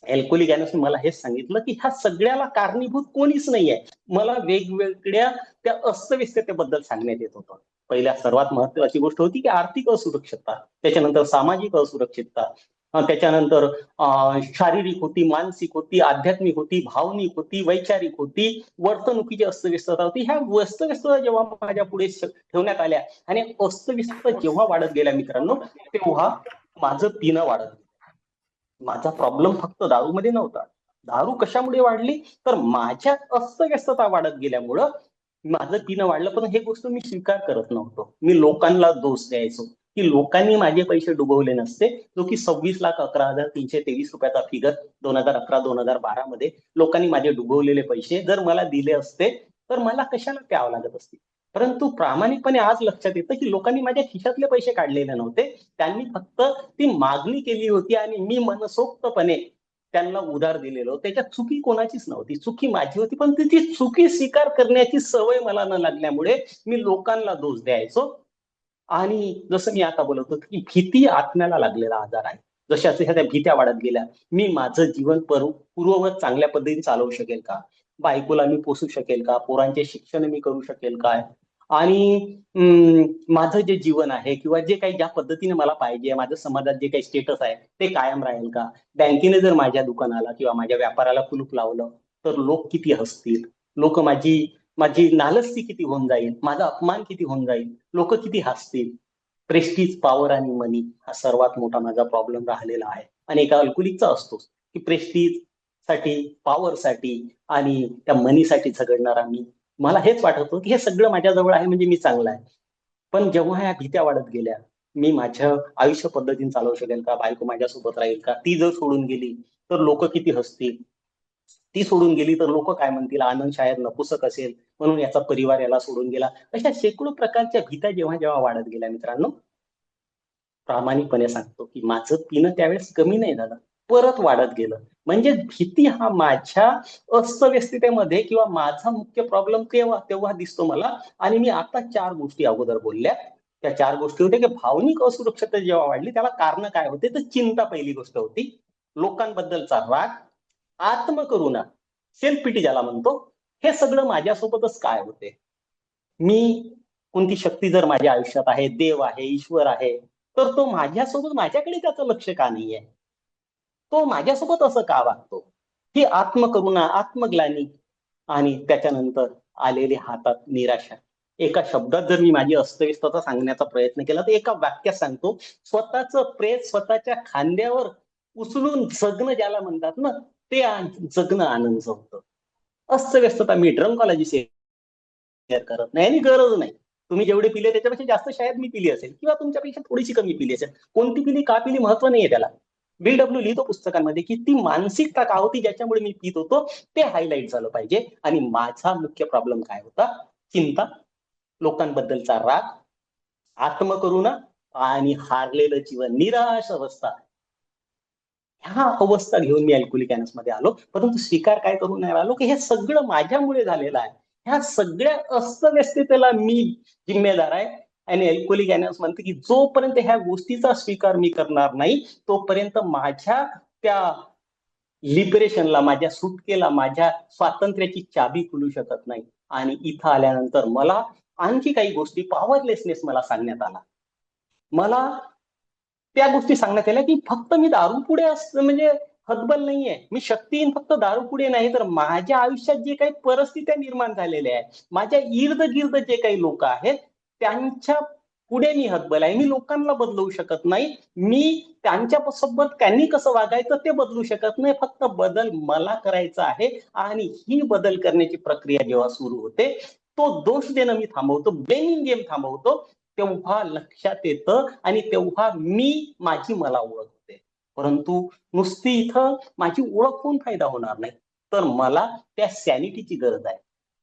अल्कोहोलिक अनॉनिमसने मला हेच सांगितलं, की ह्या सगळ्याला कारणीभूत कोणीच नाहीये. मला वेगवेगळ्या त्या अस्वस्थतेबद्दल सांगण्यात येत होतं. पहिल्या सर्वात महत्वाची गोष्ट होती की आर्थिक असुरक्षितता, त्याच्यानंतर सामाजिक असुरक्षितता, त्याच्यानंतर शारीरिक होती, मानसिक होती, आध्यात्मिक होती, भावनिक होती, वैचारिक होती, वर्तणुकीची अस्तव्यस्तता होती. ह्या अस्तव्यस्तता जेव्हा माझ्या पुढे ठेवण्यात आल्या आणि अस्तव्यस्तता जेव्हा वाढत गेल्या मित्रांनो, तेव्हा माझं पिणं वाढत गेलं. माझा प्रॉब्लेम फक्त दारूमध्ये नव्हता. दारू कशामुळे वाढली, तर माझ्या अस्तव्यस्तता वाढत गेल्यामुळं माझं पिणं वाढलं. पण हे गोष्ट मी स्वीकार करत नव्हतो. मी लोकांना दोष द्यायचो की लोकांनी माझे पैसे डुबवले नसते, जो की 26,11,323 रुपयाचा फिगर 2011-2012 मध्ये लोकांनी माझे डुबवलेले पैसे जर मला दिले असते तर मला कशाला प्यावं लागत असते. परंतु प्रामाणिकपणे आज लक्षात येतं की लोकांनी माझ्या खिशातले पैसे काढलेले नव्हते, त्यांनी फक्त ती मागणी केली होती आणि मी मनसोक्तपणे त्यांना उधार दिलेलं. त्याच्यात चुकी कोणाचीच नव्हती, चुकी माझी होती. पण ती चुकी स्वीकार करण्याची सवय मला न लागल्यामुळे मी लोकांना दोष द्यायचो. आणि जसं मी आता बोलत होतो की भीती आत्म्याला लागलेला आजार आहे. जशा त्या भीत्या वाढत गेल्या. मी माझं जीवन पूर्ववत चांगल्या पद्धतीने चालवू शकेल का, बायकोला मी पोसू शकेल का, पोरांचे शिक्षण मी करू शकेल काय, आणि माझं जे जीवन आहे किंवा जे काही ज्या पद्धतीने मला पाहिजे, माझं समाजात जे काही स्टेटस आहे ते कायम राहील का. बँकेने जर माझ्या दुकानाला किंवा माझ्या व्यापाराला कुलूप लावलं तर लोक किती हसतील, लोक माझी माझी नालस्ती किती होऊन जाईल, माझा अपमान किती होऊन जाईल, लोक किती हसतील. प्रेस्टीज, पॉवर आणि मनी हा सर्वात मोठा माझा प्रॉब्लेम राहिलेला आहे. आणि एका अल्कोहोलिकचा असतोच की प्रेस्टीज साठी, पॉवर साठी आणि त्या मनीसाठी झगडणारा मी. मला हेच वाटत होतं की हे सगळं माझ्याजवळ आहे म्हणजे मी चांगला आहे. पण जेव्हा ह्या भीत्या वाढत गेल्या, मी माझ्या आयुष्य पद्धतीने चालवू शकेल का, बायको माझ्यासोबत राहील का, ती जर सोडून गेली तर लोक किती हसतील, ती सोडून गेली तर लोक काय म्हणतील, आनंद शायद नपुसक असेल म्हणून याचा परिवार याला सोडून गेला. अशा शेकडो प्रकारच्या भीत्या जेव्हा जेव्हा वाढत गेल्या मित्रांनो, प्रामाणिकपणे सांगतो की माझं पिणं त्यावेळेस कमी नाही झालं, परत वाढत गेलं. म्हणजे भीती हा माझ्या अस्तव्यस्ततेमध्ये किंवा माझा मुख्य प्रॉब्लेम तेव्हा दिसतो मला. आणि मी आता 4 गोष्टी अगोदर बोलल्या, त्या 4 गोष्टी होत्या की भावनिक असुरक्षितता जेव्हा वाढली त्याला कारण काय होते, तर चिंता पहिली गोष्ट होती, लोकांबद्दलचा राग, आत्मकरुणा, सेल्फ पिटी ज्याला म्हणतो, हे सगळं माझ्यासोबतच काय होते. मी कोणती शक्ती जर माझ्या आयुष्यात आहे, देव आहे, ईश्वर आहे, तर तो माझ्यासोबत माझ्याकडे त्याचं लक्ष का नाहीये, तो माझ्यासोबत असं का वागतो. ही आत्मकरुणा, आत्मग्लानी आणि त्याच्यानंतर आलेली हातात निराशा. एका शब्दात जर मी माझी अस्तव्यस्तता सांगण्याचा प्रयत्न केला तर एका वाक्यात सांगतो, स्वतःचं प्रेत स्वतःच्या खांद्यावर उचलून जगणं ज्याला म्हणतात ना, ते जगणं आनंद होतं. अस्तव्यस्तता मी ड्रंकॉलॉजी शेअर करत नाही आणि गरज नाही. तुम्ही जेवढे पिले त्याच्यापेक्षा जास्त शायद मी पिली असेल किंवा तुमच्यापेक्षा थोडीशी कमी पिली असेल. कोणती पिली, का पिली महत्व नाहीये त्याला. BW लिहितो पुस्तकांमध्ये की ती मानसिकता का होती ज्याच्यामुळे मी पित होतो ते हायलाईट झालं पाहिजे. आणि माझा मुख्य प्रॉब्लेम काय होता, चिंता, लोकांबद्दलचा राग, आत्मकरुणा आणि हारलेलं जीवन, निराश अवस्था. ह्या अवस्था घेऊन मी अल्कोहोलिक मध्ये आलो. परंतु स्वीकार काय करून नाही आलो की हे सगळं माझ्यामुळे झालेलं आहे. ह्या सगळ्या अस्तव्यस्ततेला मी जिम्मेदार आहे. आणि अल्कोहोलिक म्हणते की जोपर्यंत ह्या गोष्टीचा स्वीकार मी करणार नाही तोपर्यंत माझ्या त्या लिबरेशनला, माझ्या सुटकेला, माझ्या स्वातंत्र्याची चाबी खुलू शकत नाही. आणि इथं आल्यानंतर मला आणखी काही गोष्टी, पॉवरलेसनेस मला सांगण्यात आला. मला त्या गोष्टी सांगण्यात आल्या की फक्त मी दारू पुढे असतं म्हणजे हतबल नाहीये, मी शक्तीहीन फक्त दारू पुढे नाही, तर माझ्या आयुष्यात जे काही परिस्थित्या निर्माण झालेल्या आहेत, माझ्या इर्द गिर्द जे काही लोक आहेत त्यांच्या पुढे मी हतबल आहे. मी लोकांना बदलवू शकत नाही, मी त्यांच्या सोबत त्यांनी कसं वागायचं ते बदलू शकत नाही. फक्त बदल मला करायचा आहे. आणि ही बदल करण्याची प्रक्रिया जेव्हा सुरू होते, तो दोष देणं मी थांबवतो, ब्लेमिंग गेम थांबवतो, तेव्हा लक्षात येतं आणि तेव्हा मी माझी मला ओळख होते. परंतु नुसती इथं माझी ओळख होऊन फायदा होणार नाही, तर मला त्या सॅनिटीची गरज आहे.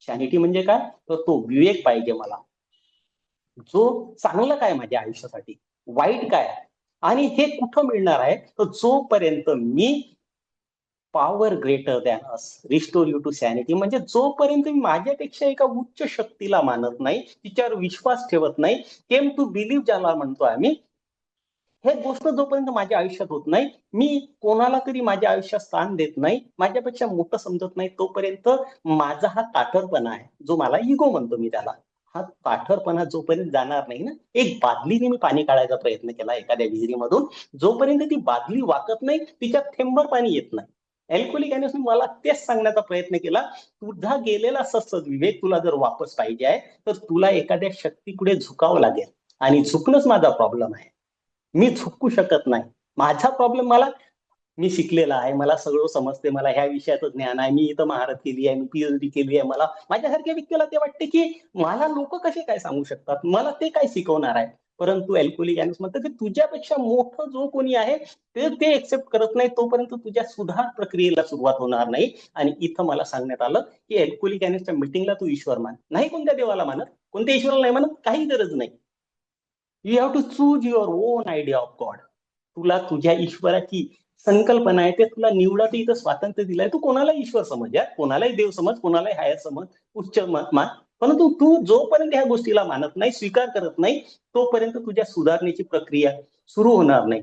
सॅनिटी म्हणजे काय, तर तो विवेक पाहिजे मला, जो चांगलं काय माझ्या आयुष्यासाठी, वाईट काय आहे. आणि हे कुठं मिळणार आहे, तर जोपर्यंत मी power greater than us restore you to sanity, म्हणजे जोपर्यंत मी माझ्यापेक्षा एका उच्च शक्तीला मानत नाही, तिच्यावर विश्वास ठेवत नाही, केम टू बिलीव्ह ज्याला म्हणतो आम्ही, हे गोष्ट जोपर्यंत माझ्या आयुष्यात होत नाही, मी कोणाला तरी माझ्या आयुष्यात स्थान देत नाही, माझ्यापेक्षा मोठं समजत नाही, तोपर्यंत माझा हा ताठरपणा आहे, जो मला इगो म्हणतो मी त्याला, हा ताठरपणा जोपर्यंत जाणार नाही ना, एक बादलीने मी पाणी काढायचा प्रयत्न केला एखाद्या विहिरीमधून, जोपर्यंत ती बादली वाकत नाही तिच्यात थेंबर पाणी येत नाही. अल्कोहोलिक अनॉनिमसने मला तेच सांगण्याचा प्रयत्न केला, तुझा गेलेला सद्विवेक तुला जर वापस पाहिजे आहे, तर तुला एखाद्या शक्तीपुढे झुकावं लागेल. आणि झुकणंच माझा प्रॉब्लेम आहे. मी झुकू शकत नाही. माझा प्रॉब्लेम मी शिकलेला आहे, मला सगळं समजते, मला ह्या विषयाचं ज्ञान आहे, मी इथं महारत केली आहे, मी पीएचडी केली आहे. मला माझ्यासारख्या व्यक्तीला ते वाटते की मला लोक कसे काय सांगू शकतात, मला ते काय शिकवणार आहे. परंतु अल्कोहोलिक अनॉनिमस म्हणतं की तुझ्यापेक्षा मोठं जो कोणी आहे ते एक्सेप्ट करत नाही, तोपर्यंत तुझ्या सुधार प्रक्रियेला सुरुवात होणार नाही. आणि इथं मला सांगण्यात आलं की अल्कोहोलिक अनॉनिमसच्या मिटिंगला तू ईश्वर मान. नाही कोणत्या देवाला मानत, कोणत्या ईश्वराला नाही मानत, काही गरज नाही. You have to choose your own idea of God. तुला तुझ्या ईश्वराची संकल्पना आहे ते तुला निवडाचं इथं स्वातंत्र्य दिलंय. तू कोणाला ईश्वर समज, या कोणालाही देव समज, कोणालाही हायर समज, उच्च मान. परंतु तू जोपर्यंत ह्या गोष्टीला मानत नाही, स्वीकार करत नाही, तोपर्यंत तुझ्या सुधारणेची प्रक्रिया सुरू होणार नाही.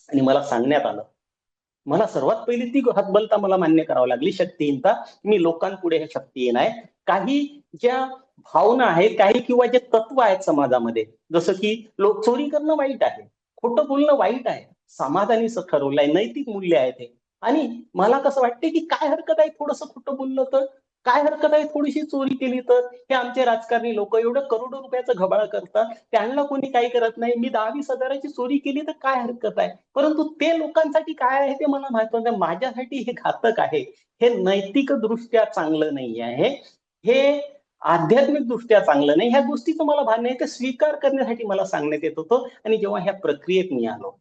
आणि मला सांगण्यात आलं, मला सर्वात पहिली ती हतबलता मला मान्य करावं लागली, शक्तिहीनता. मी लोकांपुढे हे शक्तिहीन आहे. काही ज्या भावना आहेत, काही किंवा जे तत्व आहेत समाजामध्ये, जसं की लोक चोरी करणं वाईट आहे, खोटं बोलणं वाईट आहे, समाजाने ठरवलंय, नैतिक मूल्य आहे ते. आणि मला कसं वाटते की काय हरकत आहे थोडंसं खोटं बोललं तर, काय हरकत आहे थोडीशी चोरी केली तर. हे आमचे राजकारणी लोक एवढं करोडो रुपयाचं घबाळ करतात, त्यांना कोणी काही करत नाही. मी 10-20 हजाराची चोरी केली तर काय हरकत आहे. परंतु ते लोकांसाठी काय आहे ते मला माहित नाही. माझ्यासाठी हे घातक आहे, हे नैतिक दृष्ट्या चांगलं नाही आहे, हे आध्यात्मिक दृष्ट्या चांगलं नाही. ह्या गोष्टीचं मला भान नाही, ते स्वीकार करण्यासाठी मला सांगण्यात येत होतं. आणि जेव्हा ह्या प्रक्रियेत मी आलो,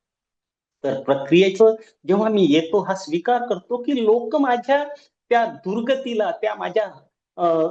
तर प्रक्रियेचं जेव्हा मी येतो, हा स्वीकार करतो की लोक माझ्या त्या दुर्गतीला, त्या माझ्या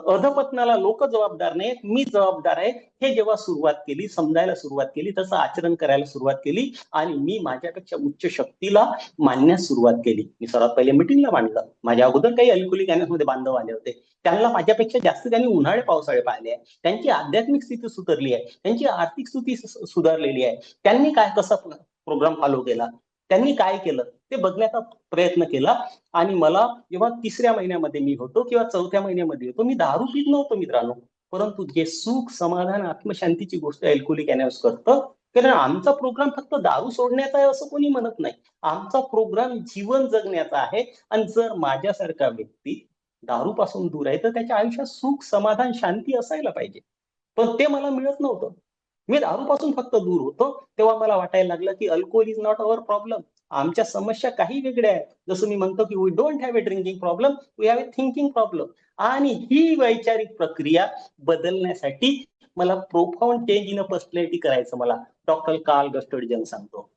अधपतनाला लोक जबाबदार नाहीत, मी जबाबदार आहे. हे जेव्हा सुरुवात केली, समजायला सुरुवात केली, तसं आचरण करायला सुरुवात केली, आणि मी माझ्यापेक्षा उच्च शक्तीला मानण्यास सुरुवात केली. मी सर्वात पहिले मिटिंगला मांडलं. माझ्या अगोदर काही अल्कोहोलिक अनॉनिमसमध्ये बांधव आले होते, त्यांना माझ्यापेक्षा जास्त त्यांनी उन्हाळे पावसाळे पाहिले आहे. त्यांची आध्यात्मिक स्थिती सुधारली आहे, त्यांची आर्थिक स्थिती सुधारलेली आहे. त्यांनी कसं प्रोग्राम फॉलो केला, त्यांनी काय केलं ते बघण्याचा प्रयत्न केला. आणि मला जेव्हा 3ऱ्या महिन्यामध्ये मी होतो किंवा 4थ्या महिन्यामध्ये होतो, मी दारू पीत नव्हतो मित्रांनो. परंतु जे सुख, समाधान, आत्मशांतीची गोष्ट अल्कोहोलिक अनॉनिमस करतं, कारण आमचा प्रोग्राम फक्त दारू सोडण्याचा आहे असं कोणी म्हणत नाही. आमचा प्रोग्राम जीवन जगण्याचा आहे. आणि जर माझ्यासारखा व्यक्ती दारूपासून दूर आहे, तर त्याच्या आयुष्यात सुख, समाधान, शांती असायला पाहिजे. पण ते मला मिळत नव्हतं. मी दारूपासून फक्त दूर होतो. तेव्हा मला वाटायला लागलं की alcohol is not our problem. आमच्या समस्या काही वेगळ्या आहेत. जसं मी म्हणतो की we don't have a drinking problem, we have a thinking problem. आणि ही वैचारिक प्रक्रिया बदलण्यासाठी मला profound change in a personality करायचं, मला डॉक्टर कार्ल गस्टोडिजन सांगतो.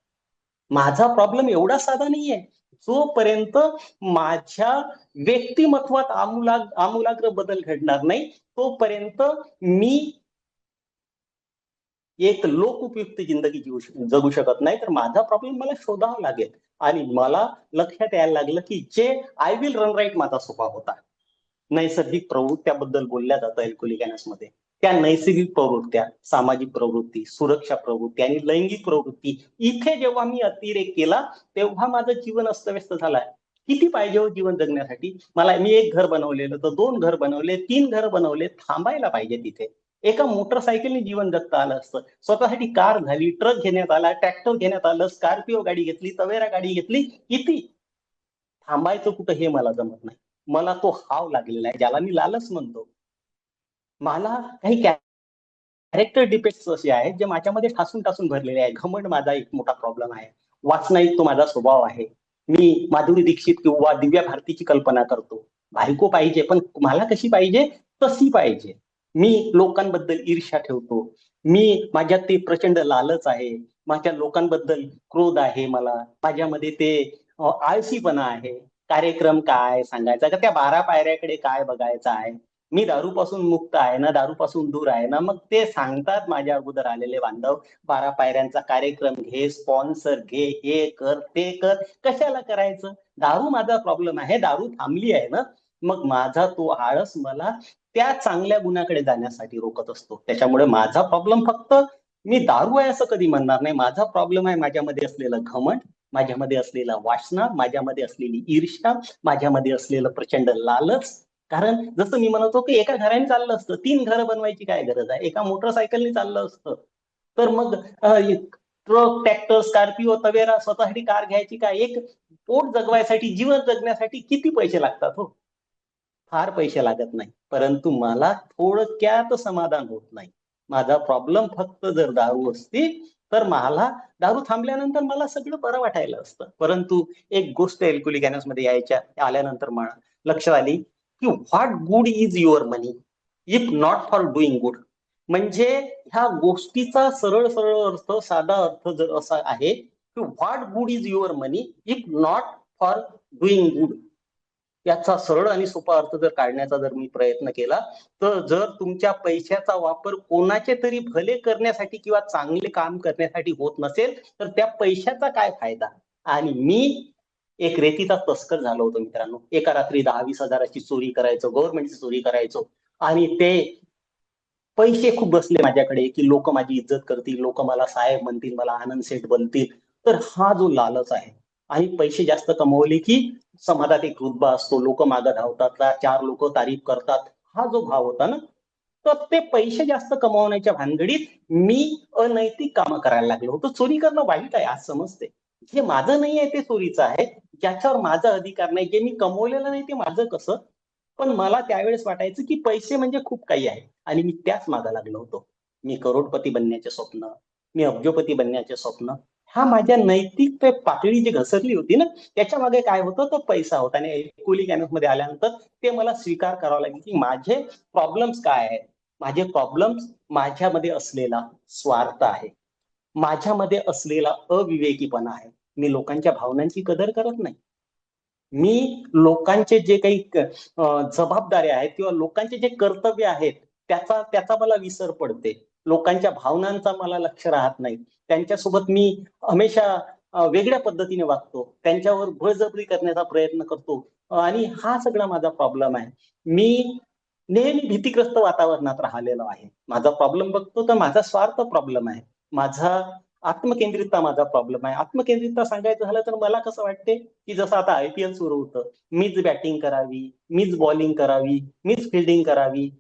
माझा प्रॉब्लेम एवढा साधा नाहीये. जोपर्यंत माझ्या व्यक्तिमत्वात आमूलाग्र बदल घडणार नाही, तोपर्यंत मी एक लोकउपयुक्त जिंदगी जगू शकत नाही. तर माझा प्रॉब्लेम मला शोधावा लागेल. आणि मला लक्षात यायला लागलं की जे आय विल रन राईट माझा स्वभाव होता. नैसर्गिक प्रवृत्त्याबद्दल बोलल्या जातं अल्कोहोलिक अनॉनिमसमध्ये. त्या नैसर्गिक प्रवृत्त्या, सामाजिक प्रवृत्ती, सुरक्षा प्रवृत्ती आणि लैंगिक प्रवृत्ती, इथे जेव्हा मी अतिरेक केला, तेव्हा माझं जीवन अस्तव्यस्त झालंय. किती पाहिजे हो जीवन जगण्यासाठी. मी 1 घर बनवलेलं, तर 2 घर बनवले, 3 घर बनवले, थांबायला पाहिजे तिथे. एका मोटरसायकलने जीवन जगता आलं असतं. स्वतःसाठी कार झाली, ट्रक घेण्यात आला, ट्रॅक्टर घेण्यात आलं, स्कॉर्पिओ गाडी घेतली, तवेरा गाडी घेतली. किती थांबायचं कुठं हे मला जमत नाही. मला तो हाव लागलेला आहे, ज्याला मी लालच म्हणतो. मला काही कॅरेक्टर डिफेक्ट्स असे आहेत जे माझ्यामध्ये ठासून ठासून भरलेले आहे. घमंड माझा एक मोठा प्रॉब्लेम आहे. वाचनाईक तो माझा स्वभाव आहे. मी माधुरी दीक्षित किंवा दिव्या भारतीची कल्पना करतो. बायको पाहिजे, पण मला कशी पाहिजे, तशी पाहिजे. मी लोकांबद्दल ईर्ष्या ठेवतो. माझ्यात ते प्रचंड लालच आहे. माझ्या लोकांबद्दल क्रोध आहे. माझ्यामध्ये ते आळशीपणा आहे. कार्यक्रम काय सांगायचा का, त्या 12 पायऱ्याकडे काय बघायचं आहे. मी दारूपासून मुक्त आहे ना, दारूपासून दूर आहे ना. मग ते सांगतात माझ्या अगोदर आलेले बांधव, 12 पायऱ्यांचा कार्यक्रम घे, स्पॉन्सर घे, हे कर, ते कर. कशाला करायचं. दारू माझा प्रॉब्लेम आहे, दारू थांबली आहे ना, मग माझा तो आळस मला त्या चांगल्या गुणाकडे जाण्यासाठी रोखत असतो. त्याच्यामुळे माझा प्रॉब्लेम फक्त मी दारू आहे असं कधी म्हणणार नाही. माझा प्रॉब्लेम आहे माझ्यामध्ये असलेलं घमंड, माझ्यामध्ये असलेला वासना, माझ्यामध्ये असलेली ईर्ष्या, माझ्यामध्ये असलेलं प्रचंड लालच. कारण जसं मी म्हणतो की एका घराने चाललं असतं, 3 घरं बनवायची काय गरज आहे? एका मोटरसायकलने चाललं असतं. तर मग ट्रक, ट्रॅक्टर, स्कॉर्पिओ, तवेरा स्वतःसाठी कार घ्यायची काय? एक पोट जगवायसाठी, जीवन जगण्यासाठी किती पैसे लागतात हो? फार पैसे लागत नाही. परंतु मला थोडक्यात समाधान होत नाही. माझा प्रॉब्लेम फक्त जर दारू असती, तर मला दारू थांबल्यानंतर मला सगळं बरं वाटायला असतं. परंतु एक गोष्ट अल्कोहोलिक मध्ये आल्यानंतर मला लक्षात आली, की what good is your money if not for doing good. म्हणजे ह्या गोष्टीचा सरळ सरळ अर्थ, साधा अर्थ जर असा आहे, की what good is your money if not for doing good. याचा सरळ आणि सोपा अर्थ जर काढण्याचा जर मी प्रयत्न केला, तर जर तुमच्या पैशाचा वापर कोणाचे तरी भले करण्यासाठी किंवा चांगले काम करण्यासाठी होत नसेल, तर त्या पैशाचा काय फायदा? आणि मी एक रेतीचा तस्कर झालो होतो मित्रांनो. एका रात्री 10-20 हजाराची चोरी करायचो, गव्हर्नमेंटची चोरी करायचो. आणि ते पैसे खूप बसले माझ्याकडे, की लोक माझी इज्जत करतील, लोक मला साहेब म्हणतील, मला आनंद सेठ बनतील. तर हा जो लालच आहे, आणि पैसे जास्त कमवले की समाजात एक रुतबा असतो, लोक मागं धावतात, 4 लोक तारीफ करतात, हा जो भाव होता ना, तर ते पैसे जास्त कमवण्याच्या भानगडीत मी अनैतिक कामं करायला लागलो होतो. चोरी करणं वाईट आहे आज समजते. जे माझं नाही आहे ते चोरीचं आहे, ज्याच्यावर माझा अधिकार नाही, जे मी कमवलेलं नाही ते माझं कसं. पण मला त्यावेळेस वाटायचं की पैसे म्हणजे खूप काही आहे, आणि मी त्याच मागे लागलो होतो. मी करोडपती बनण्याचे स्वप्न, मी अब्जोपती बनण्याचे स्वप्न, हा माझ्या नैतिक पातळी जी घसरली होती ना, त्याच्या मागे काय होतं, तो पैसा होता. आणि अल्कोहोलिक मध्ये आल्यानंतर ते मला स्वीकार करावं लागेल की माझे प्रॉब्लेम्स काय आहेत. माझे प्रॉब्लेम्स माझ्यामध्ये असलेला स्वार्थ आहे, माझ्यामध्ये असलेला अविवेकीपणा आहे. मी लोकांच्या भावनांची कदर करत नाही. मी लोकांचे जे काही जबाबदाऱ्या आहेत किंवा लोकांचे जे कर्तव्य आहेत, त्याचा त्याचा मला विसर पडते. लोकांच्या भावनांचा मला लक्ष राहत नाही. त्यांच्यासोबत मी हमेशा वेगळ्या पद्धतीने वागतो. त्यांच्यावर बळजबरी करण्याचा प्रयत्न करतो. आणि हा सगळा माझा प्रॉब्लेम आहे. मी नेहमी भीतीग्रस्त वातावरणात राहिलेलो आहे. माझा प्रॉब्लेम बघतो तर माझा स्वार्थ प्रॉब्लेम आहे. माझा आत्मकेंद्रितता माझा प्रॉब्लेम आहे. आत्मकेंद्रितता सांगायचं झालं तर मला कसं वाटते, की जसं आता IPL सुरू होतं. मीच बॅटिंग करावी, मीच बॉलिंग करावी, मीच फिल्डिंग करावी,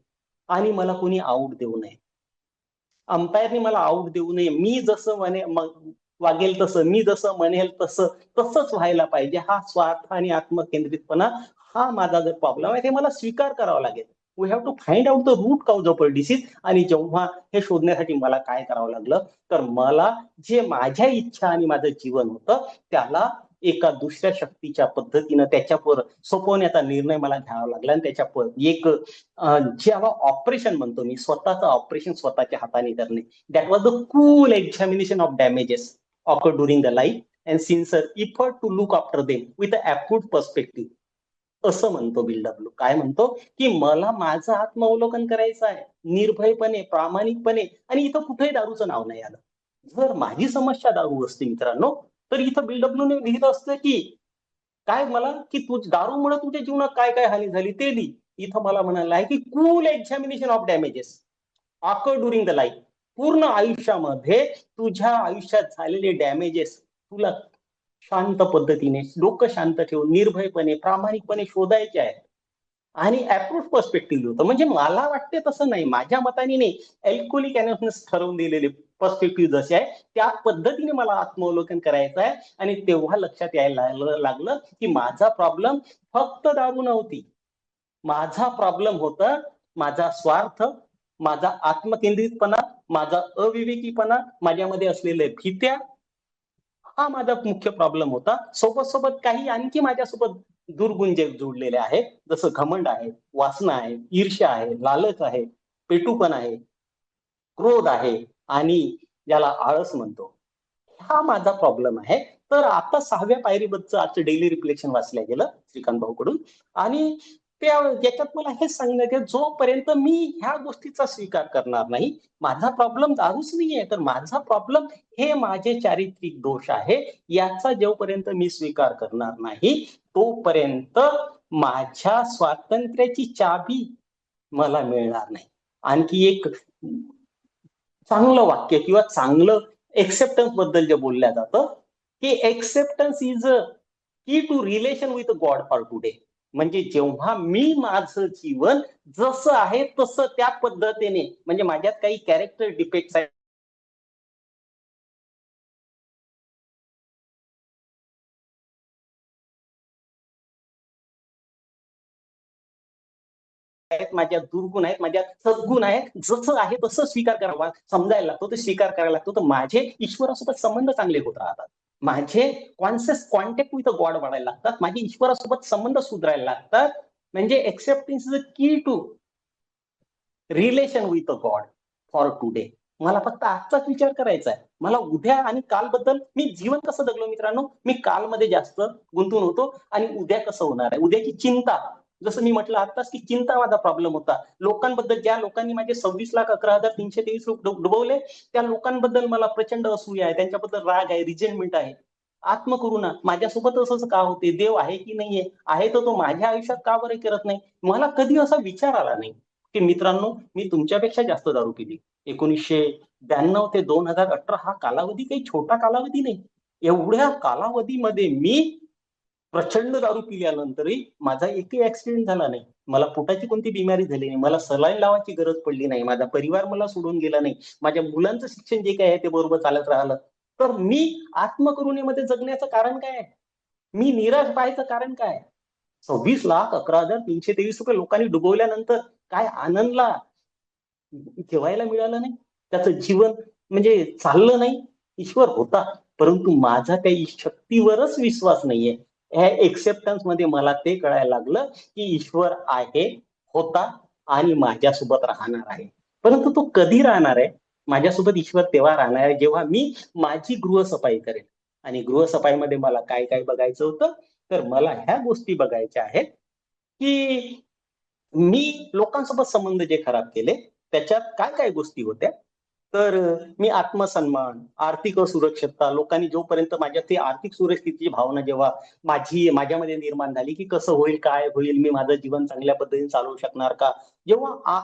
आणि मला कोणी आउट देऊ नये. अंपायरने मला आउट देऊ नये. मी जसं वागेल तसं, मी जसं म्हणेल तसं, तसंच व्हायला पाहिजे. हा स्वार्थ आणि आत्मकेंद्रितपणा, हा माझा जर प्रॉब्लेम आहे, ते मला स्वीकार करावा लागेल. We have to find out the root cause of a disease. आणि जेव्हा हे शोधण्यासाठी मला काय करावं लागलं, तर मला जे माझ्या इच्छा आणि माझं जीवन होतं, त्याला एका दुसऱ्या शक्तीच्या पद्धतीनं त्याच्यावर सोपवण्याचा निर्णय मला घ्यावा लागला. आणि त्याच्या एक जेव्हा ऑपरेशन म्हणतो मी, स्वतःचं ऑपरेशन स्वतःच्या हाताने करणे, that was the cool examination of damages occurred during the life and sincere effort to look after them with an acute perspective. असं म्हणतो बिल्डब्ल्यू. काय म्हणतो, की मला माझं आत्मावलोकन करायचं आहे निर्भयपणे, प्रामाणिकपणे. आणि इथं कुठेही दारूचं नाव नाही आलं. जर माझी समस्या दारू असते मित्रांनो, तर इथं बिल्डब्ल्यूने लिहिलं असतं की काय, मला की तू दारूमुळे तुझ्या जीवनात काय काय हानी झाली ते लिही. इथं मला म्हणायला आहे की cool examination of damages occur during the life. पूर्ण आयुष्यामध्ये तुझ्या आयुष्यात झालेले डॅमेजेस तुला शांत पद्धतीने, डोकं शांत ठेवून, निर्भयपणे, प्रामाणिकपणे शोधायचे आहेत. आणि अप्रोच पर्स्पेक्टिव्ह होतं. म्हणजे मला वाटते तसं नाही, माझ्या मताने नाही, अल्कोहोलिक अनोनिमस ठरवून दिलेले पर्स्पेक्टिव्ह जसे आहे त्या पद्धतीने मला आत्मावलोकन करायचं आहे. आणि तेव्हा लक्षात यायला लागलं की माझा प्रॉब्लेम फक्त दारू नव्हती. माझा प्रॉब्लेम होता माझा स्वार्थ, माझा आत्मकेंद्रितपणा, माझा अविवेकीपणा, माझ्यामध्ये असलेल्या भीत्या, हा माझा मुख्य प्रॉब्लेम होता. सोबत सोबत काही आणखी माझ्यासोबत दुर्गुण जे जोडलेले आहेत, जसं घमंड आहे, वासना आहे, ईर्ष्या आहे, लालच आहे, पेटूपण आहे, क्रोध आहे, आणि ज्याला आळस म्हणतो, हा माझा प्रॉब्लेम आहे. तर आता 6व्या पायरीबद्दलचं आजचं डेली रिफ्लेक्शन वाचलं गेलं श्रीकांत भाऊकडून. आणि याच्यात मला हेच सांगण्यात येईल, जोपर्यंत मी ह्या गोष्टीचा स्वीकार करणार नाही, माझा प्रॉब्लेम दारूच नाहीये, तर माझा प्रॉब्लेम हे माझे चारित्रिक दोष आहे, याचा जोपर्यंत मी स्वीकार करणार नाही, तोपर्यंत माझ्या स्वातंत्र्याची चाबी मला मिळणार नाही. आणखी एक चांगलं वाक्य किंवा चांगलं एक्सेप्टन्स बद्दल जे बोलल्या जातं, की acceptance is a key to relation with God for today. म्हणजे जेव्हा मी माझं जीवन जसं आहे तसं त्या पद्धतीने, म्हणजे माझ्यात काही कॅरेक्टर डिफेक्ट्स आहेत, माझ्या दुर्गुण आहेत, माझ्या सद्गुण आहेत, जसं आहे तसं स्वीकार करावा, समजायला लागतो, ते स्वीकार करायला लागतो, तर माझे ईश्वरासोबत संबंध चांगले होत राहतात. माझे कॉन्टॅक्ट विथ गॉड वाढायला लागतात, माझे ईश्वरासोबत संबंध सुधारायला लागतात. म्हणजे acceptance is the key to relation with God for today. मला फक्त आजचाच विचार करायचा आहे. मला उद्या आणि कालबद्दल, मी जीवन कसं जगलो मित्रांनो, मी कालमध्ये जास्त गुंतून होतो आणि उद्या कसं होणार आहे, उद्याची चिंता. जसं मी म्हटलं आताच की चिंता माझा प्रॉब्लेम होता. लोकांबद्दल, ज्या लोकांनी माझे 26,11,323 डुबवले, त्या लोकांबद्दल मला प्रचंड असूया आहे, त्यांच्याबद्दल राग आहे, रिजेंटमेंट आहे. आत्मकरुणा, माझ्यासोबत असंच का होते, देव आहे की नाहीये, आहे तर तो माझ्या आयुष्यात का बरं करत नाही. मला कधी असा विचार आला नाही की मित्रांनो मी तुमच्यापेक्षा जास्त दारू पिली. 1992 ते 2018 हा कालावधी काही छोटा कालावधी नाही. एवढ्या कालावधीमध्ये मी प्रचंड दारू पिल्यानंतरही माझा एकही ऍक्सिडेंट झाला नाही, मला पोटाची कोणती बिमारी झाली नाही, मला सलाईन लावायची गरज पडली नाही, माझा परिवार मला सोडून गेला नाही, माझ्या मुलांचं शिक्षण जे काय आहे ते बरोबर चालत राहिलं. तर मी आत्मकरुणेमध्ये जगण्याचं कारण काय आहे, मी निराश व्हायचं कारण काय. 26,11,323 लोकांनी डुबवल्यानंतर काय आनंदला ठेवायला मिळालं नाही, त्याचं जीवन म्हणजे चाललं नाही. ईश्वर होता, परंतु माझा त्या शक्तीवरच विश्वास नाहीये. ह्या एक्सेप्टन्स मध्ये मला ते कळायला लागलं की ईश्वर आहे, होता आणि माझ्यासोबत राहणार आहे. परंतु तो कधी राहणार आहे, माझ्यासोबत ईश्वर तेव्हा राहणार आहे जेव्हा मी माझी गृहसफाई करेन. आणि गृहसफाईमध्ये मला काय काय बघायचं होतं, तर मला ह्या गोष्टी बघायच्या आहेत की मी लोकांसोबत संबंध जे खराब केले त्याच्यात काय काय गोष्टी होत्या. तर मी आत्मसन्मान, आर्थिक असुरक्षितता, लोकांनी जोपर्यंत माझ्या ती आर्थिक सुरक्षिततेची भावना जेव्हा माझ्यामध्ये निर्माण झाली की कसं होईल, काय होईल, मी माझं जीवन चांगल्या पद्धतीने चालवू शकणार का, जेव्हा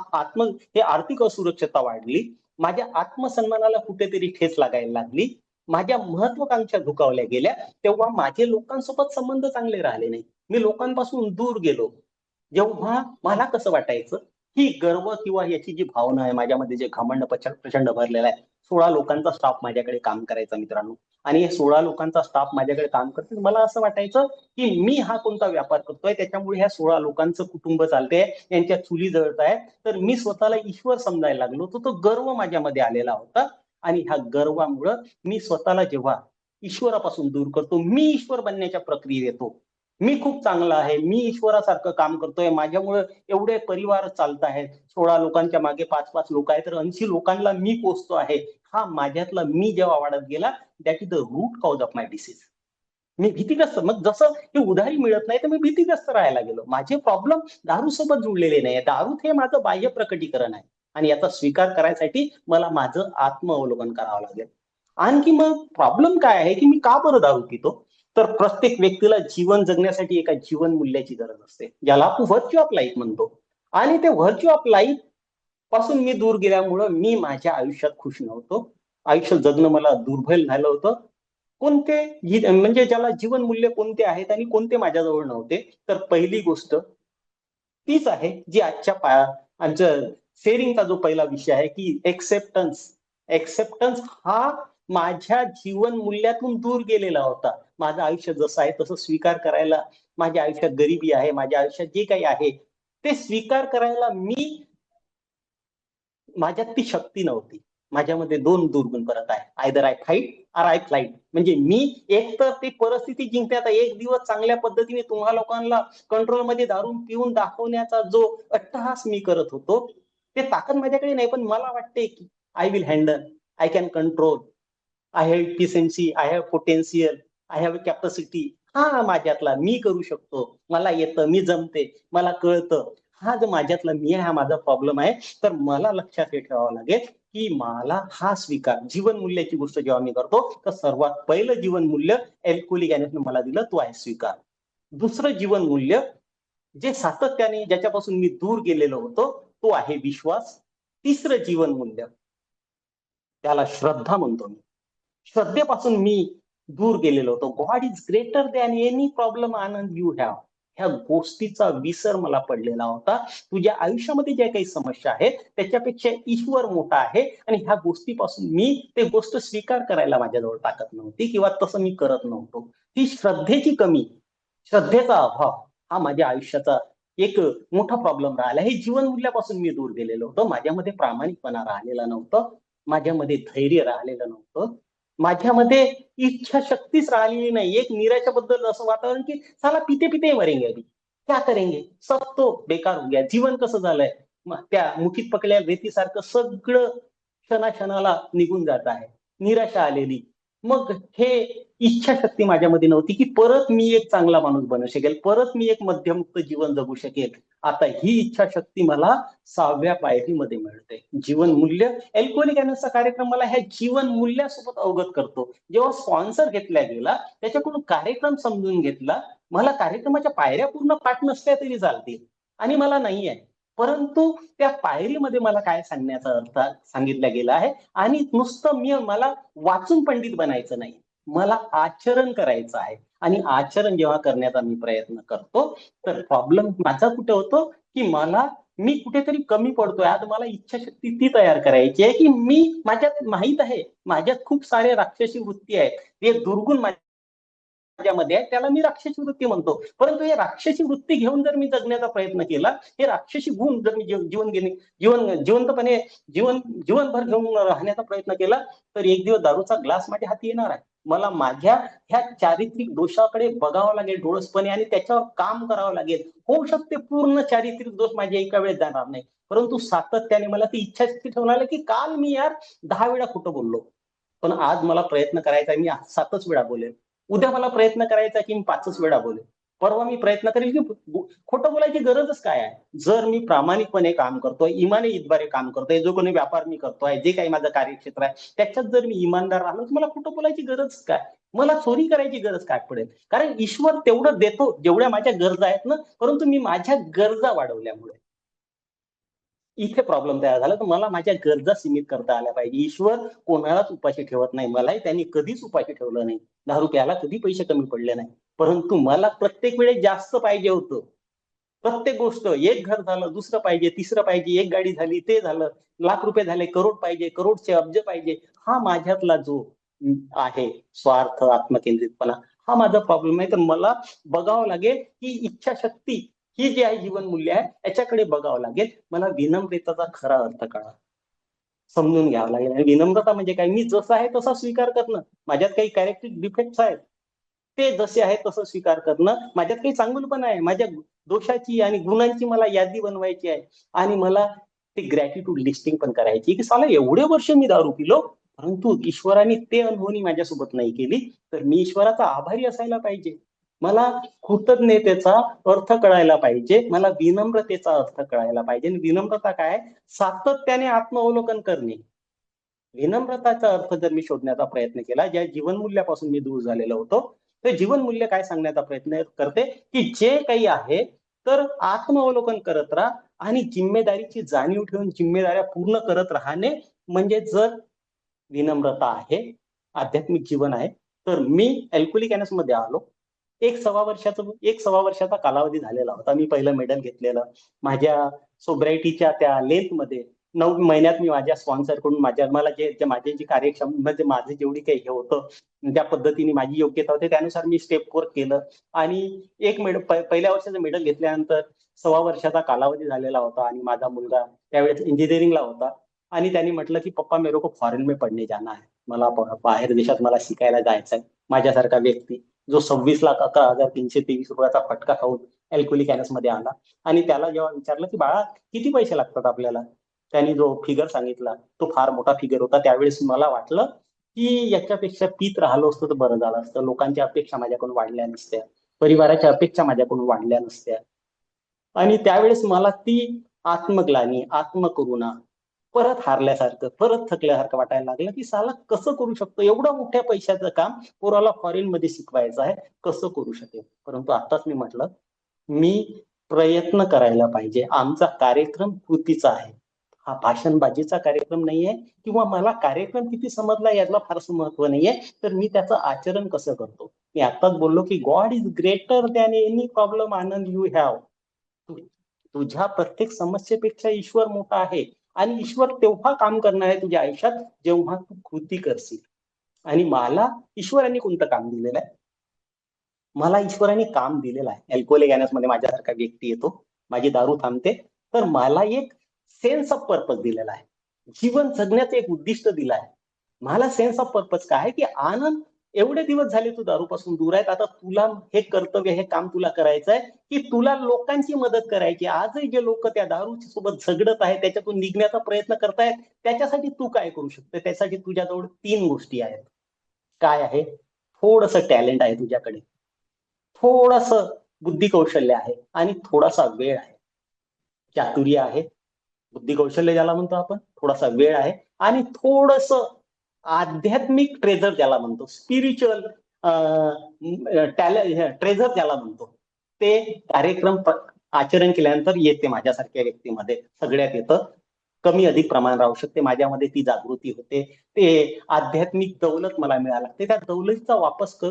हे आर्थिक असुरक्षितता वाढली, माझ्या आत्मसन्मानाला कुठेतरी ठेच लागायला लागली, माझ्या महत्वाकांक्षा झुकावल्या गेल्या, तेव्हा माझे लोकांसोबत संबंध चांगले राहिले नाही, मी लोकांपासून दूर गेलो. जेव्हा मला कसं वाटायचं ही गर्व किंवा याची जी भावना आहे माझ्यामध्ये, जे घमंड प्रचंड भरलेला आहे. 16 लोकांचा स्टाफ माझ्याकडे काम करायचा मित्रांनो, आणि हे 16 लोकांचा स्टाफ माझ्याकडे काम करते, मला असं वाटायचं की मी हा कोणता व्यापार करतोय त्याच्यामुळे ह्या 16 लोकांचं कुटुंब चालते, यांच्या चुली जळत आहे. तर मी स्वतःला ईश्वर समजायला लागलो, तो गर्व माझ्यामध्ये आलेला होता. आणि ह्या गर्वामुळं मी स्वतःला जेव्हा ईश्वरापासून दूर करतो, मी ईश्वर बनण्याच्या प्रक्रियेत येतो. मी खूप चांगला आहे, मी ईश्वरासारखं काम करतोय, माझ्यामुळे एवढे परिवार चालत आहेत, 16 लोकांच्या मागे 5-5 लोक आहेत, तर 80 लोकांना मी पोचतो आहे. हा माझ्यातला मी जेव्हा वाढत गेला, that is the root cause of my disease. मी भीतीग्रस्त, मग जसं ही उधारी मिळत नाही तर मी भीतीग्रस्त राहायला गेलो. माझे प्रॉब्लेम दारू सोबत जुळलेले नाही, दारू हे माझं बाह्य प्रकटीकरण आहे, आणि याचा स्वीकार करायसाठी मला माझं आत्म-अवलोकन करावं लागेल. आणखी मग प्रॉब्लेम काय आहे की मी का बरं दारू पितो. तर प्रत्येक व्यक्तीला जीवन जगण्यासाठी एका जीवन मूल्याची गरज असते, ज्याला आपण व्हर्च्यू ऑफ लाईफ म्हणतो. आणि ते व्हर्च्यू ऑफ लाईफ पासून मी दूर गेल्यामुळं मी माझ्या आयुष्यात खुश नव्हतो. आयुष्य जगणं मला दुर्बल झालं होतं. कोणते म्हणजे ज्याला जीवन मूल्य कोणते आहेत आणि कोणते माझ्याजवळ नव्हते. तर पहिली गोष्ट तीच आहे जी आमच्या शेअरिंगचा जो पहिला विषय आहे की एक्सेप्टन्स. एक्सेप्टन्स हा माझ्या जीवन मूल्यातून दूर गेलेला होता. माझं आयुष्य जसं आहे तसं स्वीकार करायला, माझ्या आयुष्यात गरिबी आहे, माझ्या आयुष्यात जे काही आहे ते स्वीकार करायला माझ्यात ती शक्ती नव्हती. माझ्यामध्ये दोन दुर्गुण परत आहे, either I fight or I flight. म्हणजे मी एक तर ती परिस्थिती जिंकते. आता एक दिवस चांगल्या पद्धतीने तुम्हा लोकांना कंट्रोलमध्ये दारून पिऊन दाखवण्याचा जो अट्टहास मी करत होतो, ते ताकद माझ्याकडे नाही, पण मला वाटते की I will handle, I can control, I have efficiency, I have potential, I have capacity. हा माझ्यातला मी करू शकतो, मला येतं, मी जमते, मला कळतं. हा जो माझ्यातला मी आहे, हा माझा प्रॉब्लेम आहे. तर मला लक्षात हे ठेवावं लागेल की मला हा स्वीकार, जीवन मूल्याची गोष्ट जेव्हा मी करतो, तर सर्वात पहिलं जीवन मूल्य अल्कोहोलिक अनॉनिमसने मला दिलं, तो आहे स्वीकार. दुसरं जीवन मूल्य जे सातत्याने ज्याच्यापासून मी दूर गेलेलो होतो, तो आहे विश्वास. तिसरं जीवन मूल्य त्याला श्रद्धा म्हणतो मी. श्रद्धेपासून मी दूर गेलेलो होतो. God is greater than any problem Anand you have. ह्या गोष्टीचा विसर मला पडलेला होता. तुझ्या आयुष्यामध्ये ज्या काही समस्या आहेत त्याच्यापेक्षा ईश्वर मोठा आहे, आणि ह्या गोष्टीपासून मी ते गोष्ट स्वीकार करायला माझ्याजवळ ताकद नव्हती किंवा तसं मी करत नव्हतो. ही श्रद्धेची कमी, श्रद्धेचा अभाव हा माझ्या आयुष्याचा एक मोठा प्रॉब्लेम राहिला. हे जीवनमूल्यापासून मी दूर गेलेलो होतो. माझ्यामध्ये प्रामाणिकपणा राहिलेला नव्हतं, माझ्यामध्ये धैर्य राहिलेलं नव्हतं, माझ्यामध्ये इच्छाशक्तीच राहिलेली नाही. एक निराशाबद्दल असं वातावरण की साला पिते पिते मरेंगे अभी, क्या करेंगे, सब तो बेकार हो गया. जीवन कसं झालंय, त्या मुठीत पकडलेल्या रेतीसारखं सगळं क्षणाक्षणाला निघून जात आहे. निराशा आलेली. मग हे इच्छाशक्ती माझ्यामध्ये नव्हती की परत मी एक चांगला माणूस बनू शकेल, परत मी एक मध्यमुक्त जीवन जगू शकेल. आता ही इच्छाशक्ती मला 6व्या पायरीमध्ये मिळते. जीवन मूल्य, अल्कोहोलिक अनॉनिमसचा कार्यक्रम मला ह्या जीवन मूल्यासोबत अवगत करतो. जेव्हा स्पॉन्सर घेतला गेला, त्याच्याकडून कार्यक्रम समजून घेतला, मला कार्यक्रमाच्या पायऱ्या पूर्ण पाठ नसल्या तरी चालतील आणि मला नाही आहे, परंतु त्या पायरीमध्ये मला काय सांगण्याचा अर्थ सांगितला गेला आहे. आणि नुसतं मला वाचून पंडित बनायचं नाही, मला आचरण करायचं आहे. आणि आचरण जेव्हा करण्याचा मी प्रयत्न करतो, तर प्रॉब्लेम माझा कुठे होतो की मी कुठेतरी कमी पडतोय. आज मला इच्छाशक्ती ती तयार करायची आहे की माझ्यात माहित आहे, माझ्यात खूप सारे राक्षसी वृत्ती आहेत, ते दुर्गुण माझ्यामध्ये आहे, त्याला मी राक्षसी वृत्ती म्हणतो. परंतु हे राक्षसी वृत्ती घेऊन जर मी जगण्याचा प्रयत्न केला, हे राक्षसी गुण जर मी जिवंतपणे जीवनभर घेऊन राहण्याचा प्रयत्न केला, तर एक दिवस दारूचा ग्लास माझ्या हाती येणार आहे. मला माझ्या ह्या चारित्रिक दोषाकडे बघावं लागेल डोळसपणे आणि त्याच्यावर काम करावं लागेल. होऊ शकते पूर्ण चारित्रिक दोष माझ्या एका वेळेस जाणार नाही, परंतु सातत्याने मला ती इच्छाशक्ती ठेवणार की काल मी 10 वेळा खोटं बोललो, पण आज मला प्रयत्न करायचा आहे, मी 7च वेळा बोलेल. उद्या मला प्रयत्न करायचा की मी 5च वेळा बोलेल. परवा मी प्रयत्न करेल की खोटं बोलायची गरजच काय आहे. जर मी प्रामाणिकपणे काम करतोय, इमाने इतबारे काम करतोय, जो कोणी व्यापार मी करतोय, जे काही माझं कार्यक्षेत्र आहे त्याच्यात जर मी इमानदार राहिलो, तर मला खोटं बोलायची गरज काय, मला चोरी करायची गरज काय पडेल. कारण ईश्वर तेवढं देतो जेवढ्या माझ्या गरजा आहेत ना, परंतु मी माझ्या गरजा वाढवल्यामुळे इथे प्रॉब्लेम तयार झाला. तर मला माझ्या गरजा सीमित करता आल्या पाहिजे. ईश्वर कोणालाच उपाशी ठेवत नाही, मलाही त्यांनी कधीच उपाशी ठेवलं नाही. दारू प्यायला कधी पैसे कमी पडले नाही, परंतु मला प्रत्येक वेळेस जास्त पाहिजे होतं. प्रत्येक गोष्ट, एक घर झालं, दुसरं पाहिजे, तिसरं पाहिजे, एक गाडी झाली, ते झालं, लाख रुपये झाले, करोड पाहिजे, करोडचे अब्ज पाहिजे. हा माझ्यातला जो आहे स्वार्थ, आत्मकेंद्रितपणा, हा माझा प्रॉब्लेम आहे. तर मला बघावं लागेल की इच्छाशक्ती ही जी आहे जीवन मूल्य आहे, याच्याकडे बघावं लागेल. मला विनम्रतेचा खरा अर्थ कळा समजून घ्यावं लागेल. आणि विनम्रता म्हणजे काय, मी जसं आहे तसा स्वीकार करणं. माझ्यात काही कॅरेक्टर डिफेक्ट्स आहेत, ते जसे आहेत तसं स्वीकार करणं. माझ्यात काही चांगुलपण आहे, माझ्या दोषाची आणि गुणांची मला यादी बनवायची आहे. आणि मला ते ग्रॅटिट्यूड लिस्टिंग पण करायची की साला एवढे वर्ष मी दारू पिलो, परंतु ईश्वराने ते अनुभवणी माझ्यासोबत नाही केली, तर मी ईश्वराचा आभारी असायला पाहिजे. मला कृतज्ञतेचा अर्थ कळायला पाहिजे, मला विनम्रतेचा अर्थ कळायला पाहिजे. आणि विनम्रता काय, सातत्याने आत्मावलोकन करणे. विनम्रताचा अर्थ जर मी शोधण्याचा प्रयत्न केला, ज्या जीवनमूल्यापासून मी दूर झालेलो होतो, ते जीवनमूल्य काय सांगण्याचा प्रयत्न करते की जे काही आहे तर आत्मावलोकन करत राहा आणि जिम्मेदारीची जाणीव ठेवून जिम्मेदाऱ्या पूर्ण करत राहणे. म्हणजे जर विनम्रता आहे, आध्यात्मिक जीवन आहे, तर मी अल्कोहोलिक अनॉनिमस मध्ये आलो. 1.25 वर्षाचा कालावधी झालेला होता. मी पहिलं मेडल घेतलेलं. माझ्या सोब्रायटीच्या त्या लेंथ मध्ये 9 महिन्यात मी माझ्या स्पॉन्सर कडून मला माझे जी कार्यक्षम म्हणजे माझे जेवढी काही हे होतं, त्या पद्धतीने माझी योग्यता होती त्यानुसार मी स्टेप वर्क केलं. आणि एक पहिल्या वर्षाचं मेडल घेतल्यानंतर 1.25 वर्षाचा कालावधी झालेला होता. आणि माझा मुलगा त्यावेळेस इंजिनिअरिंगला होता. आणि त्यांनी म्हटलं की पप्पा मेरे को फॉरेन में पढ़ने जाना है, मला बाहेर देशात मला शिकायला जायचंय. माझ्यासारखा व्यक्ती जो 26,11,323 रुपयाचा फटका खाऊन अल्कोहोलिक अनॉनिमस मध्ये आला. आणि त्याला जेव्हा विचारलं की बाळा किती पैसे लागतात आपल्याला, त्यांनी जो फिगर सांगितला तो फार मोठा फिगर होता. त्यावेळेस मला वाटलं की याच्यापेक्षा पीत राहिलो असतं तर बरं झालं असतं. लोकांच्या अपेक्षा माझ्याकडून वाढल्या नसत्या, परिवाराच्या अपेक्षा माझ्याकडून वाढल्या नसत्या. आणि त्यावेळेस मला ती आत्मग्लानी, आत्मकरुणा, परत हारल्यासारखं, परत थकल्यासारखं वाटायला लागलं की साला कसं करू शकतो, एवढं मोठ्या पैशाचं काम पोराला फॉरेन मध्ये शिकवायचं आहे, कसं करू शकेल. परंतु आताच मी म्हटलं, मी प्रयत्न करायला पाहिजे. आमचा कार्यक्रम कृतीचा आहे, हा भाषणबाजीचा कार्यक्रम नाहीये. किंवा मला कार्यक्रम किती समजला यातला फारसं महत्व नाहीये, तर मी त्याचं आचरण कसं करतो मी आताच बोललो की God is greater than any problem Anand you have. तुझ्या प्रत्येक समस्येपेक्षा ईश्वर मोठा आहे. आणि ईश्वर तेव्हा काम करणार आहे तुझ्या आयुष्यात जेव्हा तू कृती करशील. आणि मला ईश्वरांनी कोणतं काम दिलेलं आहे? मला ईश्वराने काम दिलेलं आहे. अल्कोहोलिक मध्ये माझ्यासारखा व्यक्ती येतो, माझी दारू थांबते, तर मला एक सेन्स ऑफ पर्पज दिलेला आहे. जीवन जगण्याचं एक उद्दिष्ट दिलं आहे. मला सेन्स ऑफ पर्पज काय आहे की आनंद, एवढे दिवस झाले तू दारूपासून दूर आहेत, आता तुला हे कर्तव्य, हे काम तुला करायचं आहे की तुला लोकांची मदत करायची. आजही जे लोक त्या दारूच्या सोबत झगडत आहेत, त्याच्यातून निघण्याचा प्रयत्न करतायत, त्याच्यासाठी तू काय करू शकतो? त्यासाठी तुझ्याजवळ 3 गोष्टी आहेत. काय आहे? थोडंसं टॅलेंट आहे तुझ्याकडे, थोडस बुद्धी कौशल्य आहे आणि थोडासा वेळ आहे. चातुर्य आहे, बुद्धी कौशल्य ज्याला म्हणतो आपण, थोडासा वेळ आहे आणि थोडस आध्यात्मिक ट्रेझर ज्याला म्हणतो, स्पिरिच्युअल टॅलेंट ट्रेझर ज्याला म्हणतो, ते कार्यक्रम आचरण केल्यानंतर येते माझ्यासारख्या व्यक्तीमध्ये. सगळ्यात येतं, कमी अधिक प्रमाण राहू शकते, माझ्यामध्ये ती जागृती होते. ते आध्यात्मिक दौलत मला मिळायला लागते. त्या दौलतीचा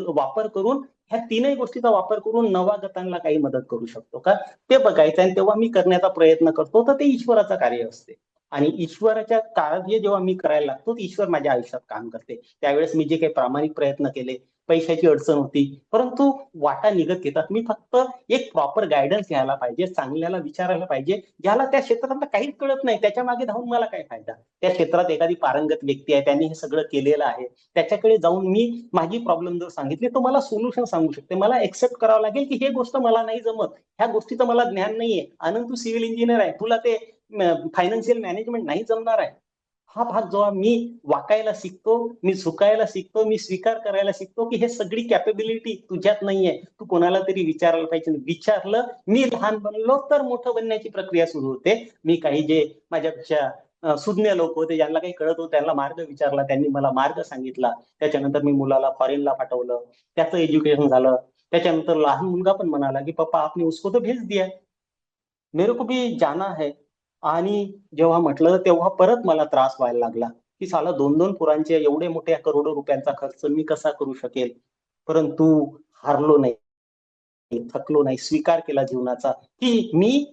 वापर करून, ह्या 3ही गोष्टीचा वापर करून नवागतांना काही मदत करू शकतो का, ते बघायचं. आणि तेव्हा मी करण्याचा प्रयत्न करतो, तर ते ईश्वराचं कार्य असते. आणि ईश्वराच्या कार्य जेव्हा मी करायला लागतो, ईश्वर माझ्या आयुष्यात काम करते. त्यावेळेस मी जे काही प्रामाणिक प्रयत्न केले, पैशाची अडचण होती, परंतु वाटा निघत घेतात. मी फक्त एक प्रॉपर गायडन्स घ्यायला पाहिजे, चांगल्याला विचारायला पाहिजे, ज्याला त्या क्षेत्रातलं काहीच कळत नाही, त्याच्या मागे धावून मला काय फायदा. त्या क्षेत्रात एखादी पारंगत व्यक्ती आहे, त्यांनी हे सगळं केलेलं आहे, त्याच्याकडे जाऊन मी माझी प्रॉब्लेम जर सांगितली, तो मला सोल्युशन सांगू शकते. मला एक्सेप्ट करावं लागेल की हे गोष्ट मला नाही जमत, ह्या गोष्टीचं मला ज्ञान नाहीये. आनंद, तू सिव्हिल इंजिनियर आहे, तुला ते फायनान्शियल मॅनेजमेंट नाही जमणार आहे. हा भाग जेव्हा मी वाकायला शिकतो, मी झुकायला शिकतो, मी स्वीकार करायला शिकतो की हे सगळी कॅपेबिलिटी तुझ्यात नाहीये, तू कोणाला तरी विचारायला पाहिजे. विचारलं, मी लहान बनलो तर मोठं बनण्याची प्रक्रिया सुरू होते. मी काही जे माझ्यापेक्षा सुज्ञ लोक होते, ज्यांना काही कळत होतं, त्यांना मार्ग विचारला, त्यांनी मला मार्ग सांगितला. त्याच्यानंतर मी मुलाला फॉरेनला पाठवलं, त्याचं एज्युकेशन झालं. त्याच्यानंतर लहान मुलगा पण म्हणाला की पप्पा आपने उसको तो भेज दिया, मेरे को भी जाना है. आणि जेव्हा म्हटलं तेव्हा परत मला त्रास व्हायला लागला की साला 2-2 पोरांचे एवढे मोठ्या करोडो रुपयांचा खर्च मी कसा करू शकेल. परंतु हारलो नाही, थकलो नाही, स्वीकार केला जीवनाचा की मी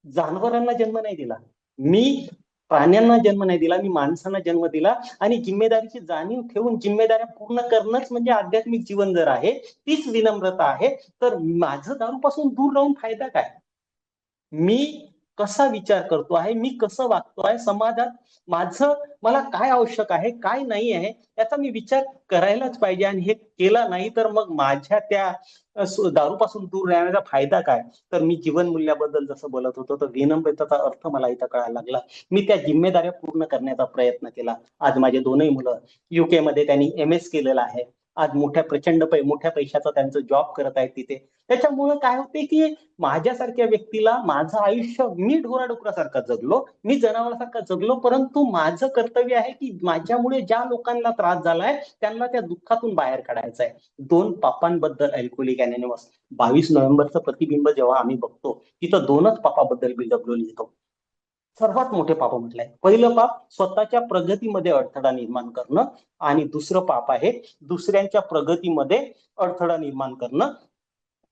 जनावरांना जन्म नाही दिला, मी प्राण्यांना जन्म नाही दिला, मी माणसांना जन्म दिला. आणि जिम्मेदारीची जाणीव ठेवून जिम्मेदाऱ्या पूर्ण करणंच म्हणजे आध्यात्मिक जीवन जर आहे, तीच विनम्रता आहे. तर माझं दारूपासून दूर राहून फायदा काय? मी कसा विचार करतो आहे, मी कसं वागतो आहे समाजात, माझं मला काय आवश्यक आहे, काय नाही आहे, याचा मी विचार करायलाच पाहिजे. आणि हे केला नाही तर मग माझ्या त्या दारूपासून दूर राहण्याचा फायदा काय? तर मी जीवन मूल्याबद्दल जसं बोलत होतो, तर विनम्रतेचा अर्थ मला इथं कळायला लागला. मी त्या जिम्मेदाऱ्या पूर्ण करण्याचा प्रयत्न केला. आज माझे 2ही मुलं UK मध्ये त्यांनी MS केलेलं आहे. आज मोठ्या पैशाचा त्यांचं जॉब करत आहेत तिथे. त्याच्यामुळे काय होते की माझ्यासारख्या व्यक्तीला माझं आयुष्य, मी ढोराडुकरासारखा जगलो, मी जनावरासारखा जगलो, परंतु माझं कर्तव्य आहे की माझ्यामुळे ज्या लोकांना त्रास झालाय त्यांना त्या दुःखातून बाहेर काढायचं आहे. 2 पापांबद्दल अल्कोहोलिक अनॉनिमस 22 नोव्हेंबरचं प्रतिबिंब जेव्हा आम्ही बघतो, तिथं 2च पापाबद्दल BW लिहितो. सर्वात मोठे पाप म्हटलंय. पहिलं पाप स्वतःच्या प्रगतीमध्ये अडथळा निर्माण करणं, आणि दुसरं पाप आहे दुसऱ्यांच्या प्रगतीमध्ये अडथळा निर्माण करणं.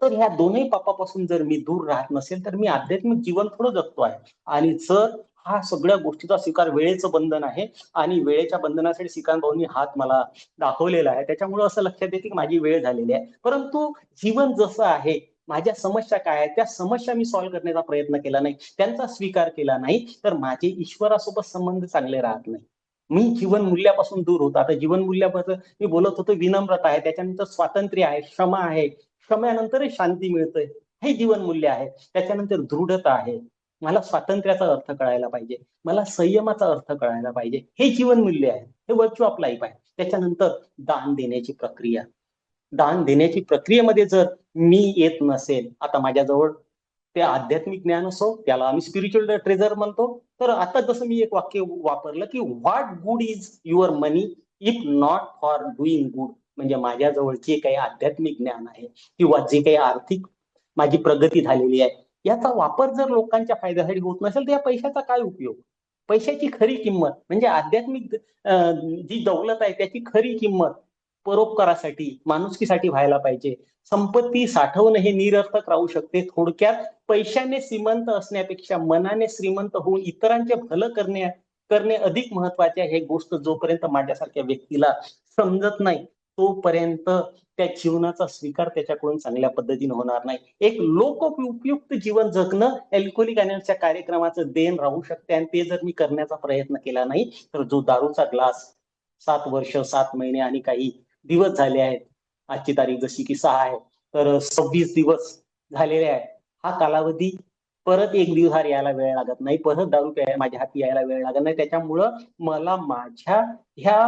तर ह्या 2ही पापापासून जर मी दूर राहत नसेल तर मी आध्यात्मिक जीवन थोडं जगतो आहे. आणि जर हा सगळ्या गोष्टीचा स्वीकार, वेळेचं बंधन आहे आणि वेळेच्या बंधनासाठी श्रीकांत भाऊंनी हात मला दाखवलेला आहे, त्याच्यामुळे असं लक्षात येते की माझी वेळ झालेली आहे. परंतु जीवन जसं आहे, माझ्या समस्या काय आहेत, त्या समस्या मी सॉल्व्ह करण्याचा प्रयत्न केला नाही, त्यांचा स्वीकार केला नाही, तर माझे ईश्वरासोबत संबंध चांगले राहत नाही. मी जीवन मूल्यापासून दूर होतो. आता जीवन मूल्याबद्दल मी बोलत होतो, विनम्रता आहे, त्याच्यानंतर स्वातंत्र्य आहे, क्षमा आहे, क्षम्यानंतरही शांती मिळते, हे जीवन मूल्य आहे. त्याच्यानंतर दृढता आहे, मला स्वातंत्र्याचा अर्थ कळायला पाहिजे, मला संयमाचा अर्थ कळायला पाहिजे, हे जीवन मूल्य आहे, हे व्हर्च्यू ऑफ लाईफ आहे. त्याच्यानंतर दान देण्याची प्रक्रिया, दान देण्याची प्रक्रियेमध्ये जर मी येत नसेल, आता माझ्याजवळ ते आध्यात्मिक ज्ञान असो, त्याला आम्ही स्पिरिच्युअल ट्रेझर म्हणतो. तर आता जसं मी एक वाक्य वापरलं की what good is your money if not for doing good. म्हणजे माझ्याजवळ जे काही आध्यात्मिक ज्ञान आहे किंवा जे काही आर्थिक माझी प्रगती झालेली आहे, याचा वापर जर लोकांच्या फायद्यासाठी होत नसेल तर या पैशाचा काय उपयोग? पैशाची खरी किंमत म्हणजे आध्यात्मिक जी दौलत आहे त्याची खरी किंमत परोपकारासाठी, माणुसकीसाठी व्हायला पाहिजे. संपत्ती साठवणं हे निरर्थक राहू शकते. थोडक्यात पैशाने श्रीमंत असण्यापेक्षा मनाने श्रीमंत होऊन इतरांचे भलं करणे अधिक महत्वाचे आहे. हे गोष्ट जोपर्यंत माझ्यासारख्या व्यक्तीला समजत नाही तोपर्यंत त्या जीवनाचा स्वीकार त्याच्याकडून चांगल्या पद्धतीने होणार नाही. एक लोकोपयुक्त जीवन जगणं अल्कोहोलिक अनॉनिमसच्या कार्यक्रमाचं देण राहू शकते, आणि ते जर मी करण्याचा प्रयत्न केला नाही तर जो दारूचा ग्लास 7 वर्ष 7 महिने आणि काही दिवस झाले आहेत, आजची तारीख जशी की 6 आहे, तर 26 दिवस झालेले आहे. हा कालावधी परत एक दिवस यायला वेळ लागत नाही, परत दारू प्यायला माझ्या हाती यायला वेळ लागत नाही. त्याच्यामुळं मला माझ्या ह्या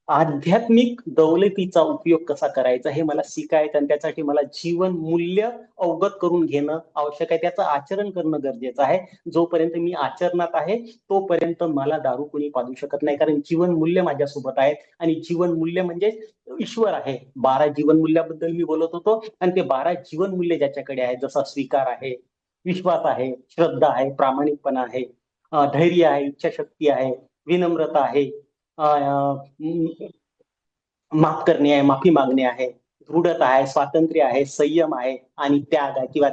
आध्यात्मिक दौलतीचा उपयोग कसा करायचा हे मला शिकायचं, आणि त्यासाठी मला जीवन मूल्य अवगत करून घेणं आवश्यक आहे. त्याचं आचरण करणं गरजेचं आहे. जोपर्यंत मी आचरणात आहे तोपर्यंत मला दारू कोणी पाजू शकत नाही, कारण जीवन मूल्य माझ्यासोबत आहे. आणि जीवन मूल्य म्हणजे ईश्वर आहे. 12 जीवन मूल्याबद्दल मी बोलत होतो, आणि ते 12 जीवन मूल्य ज्याच्याकडे आहे, जसा स्वीकार आहे, विश्वास आहे, श्रद्धा आहे, प्रामाणिकपणा आहे, धैर्य आहे, इच्छाशक्ती आहे, विनम्रता आहे, माफ करणे आहे, माफी मागणे आहे, दृढता आहे, स्वातंत्र्य आहे, संयम आहे, आणि त्याग आहे किंवा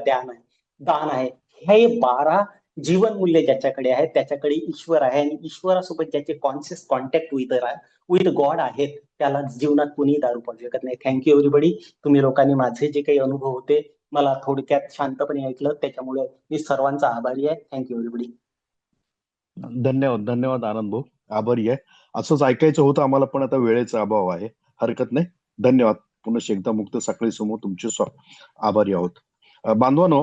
दान आहे. हे 12 जीवन मूल्य ज्याच्याकडे आहेत त्याच्याकडे ईश्वर आहे, आणि ईश्वरासोबत ज्याचे कॉन्शियस कॉन्टॅक्ट विथ गॉड आहेत त्याला जीवनात कोणी दारू पाजू शकत नाही. Thank you everybody. तुम्ही लोकांनी माझे जे काही अनुभव होते मला थोडक्यात शांतपणे ऐकलं, त्याच्यामुळे मी सर्वांचा आभारी आहे. Thank you everybody. धन्यवाद धन्यवाद आनंद भाऊ, आभारी आहे. असंच ऐकायचं होतं आम्हाला, पण आता वेळेचा अभाव आहे. हरकत नाही. धन्यवाद. पुन्हा एकदा मुक्त साखळी समोर तुमचे आभारी आहोत. बांधवांनो,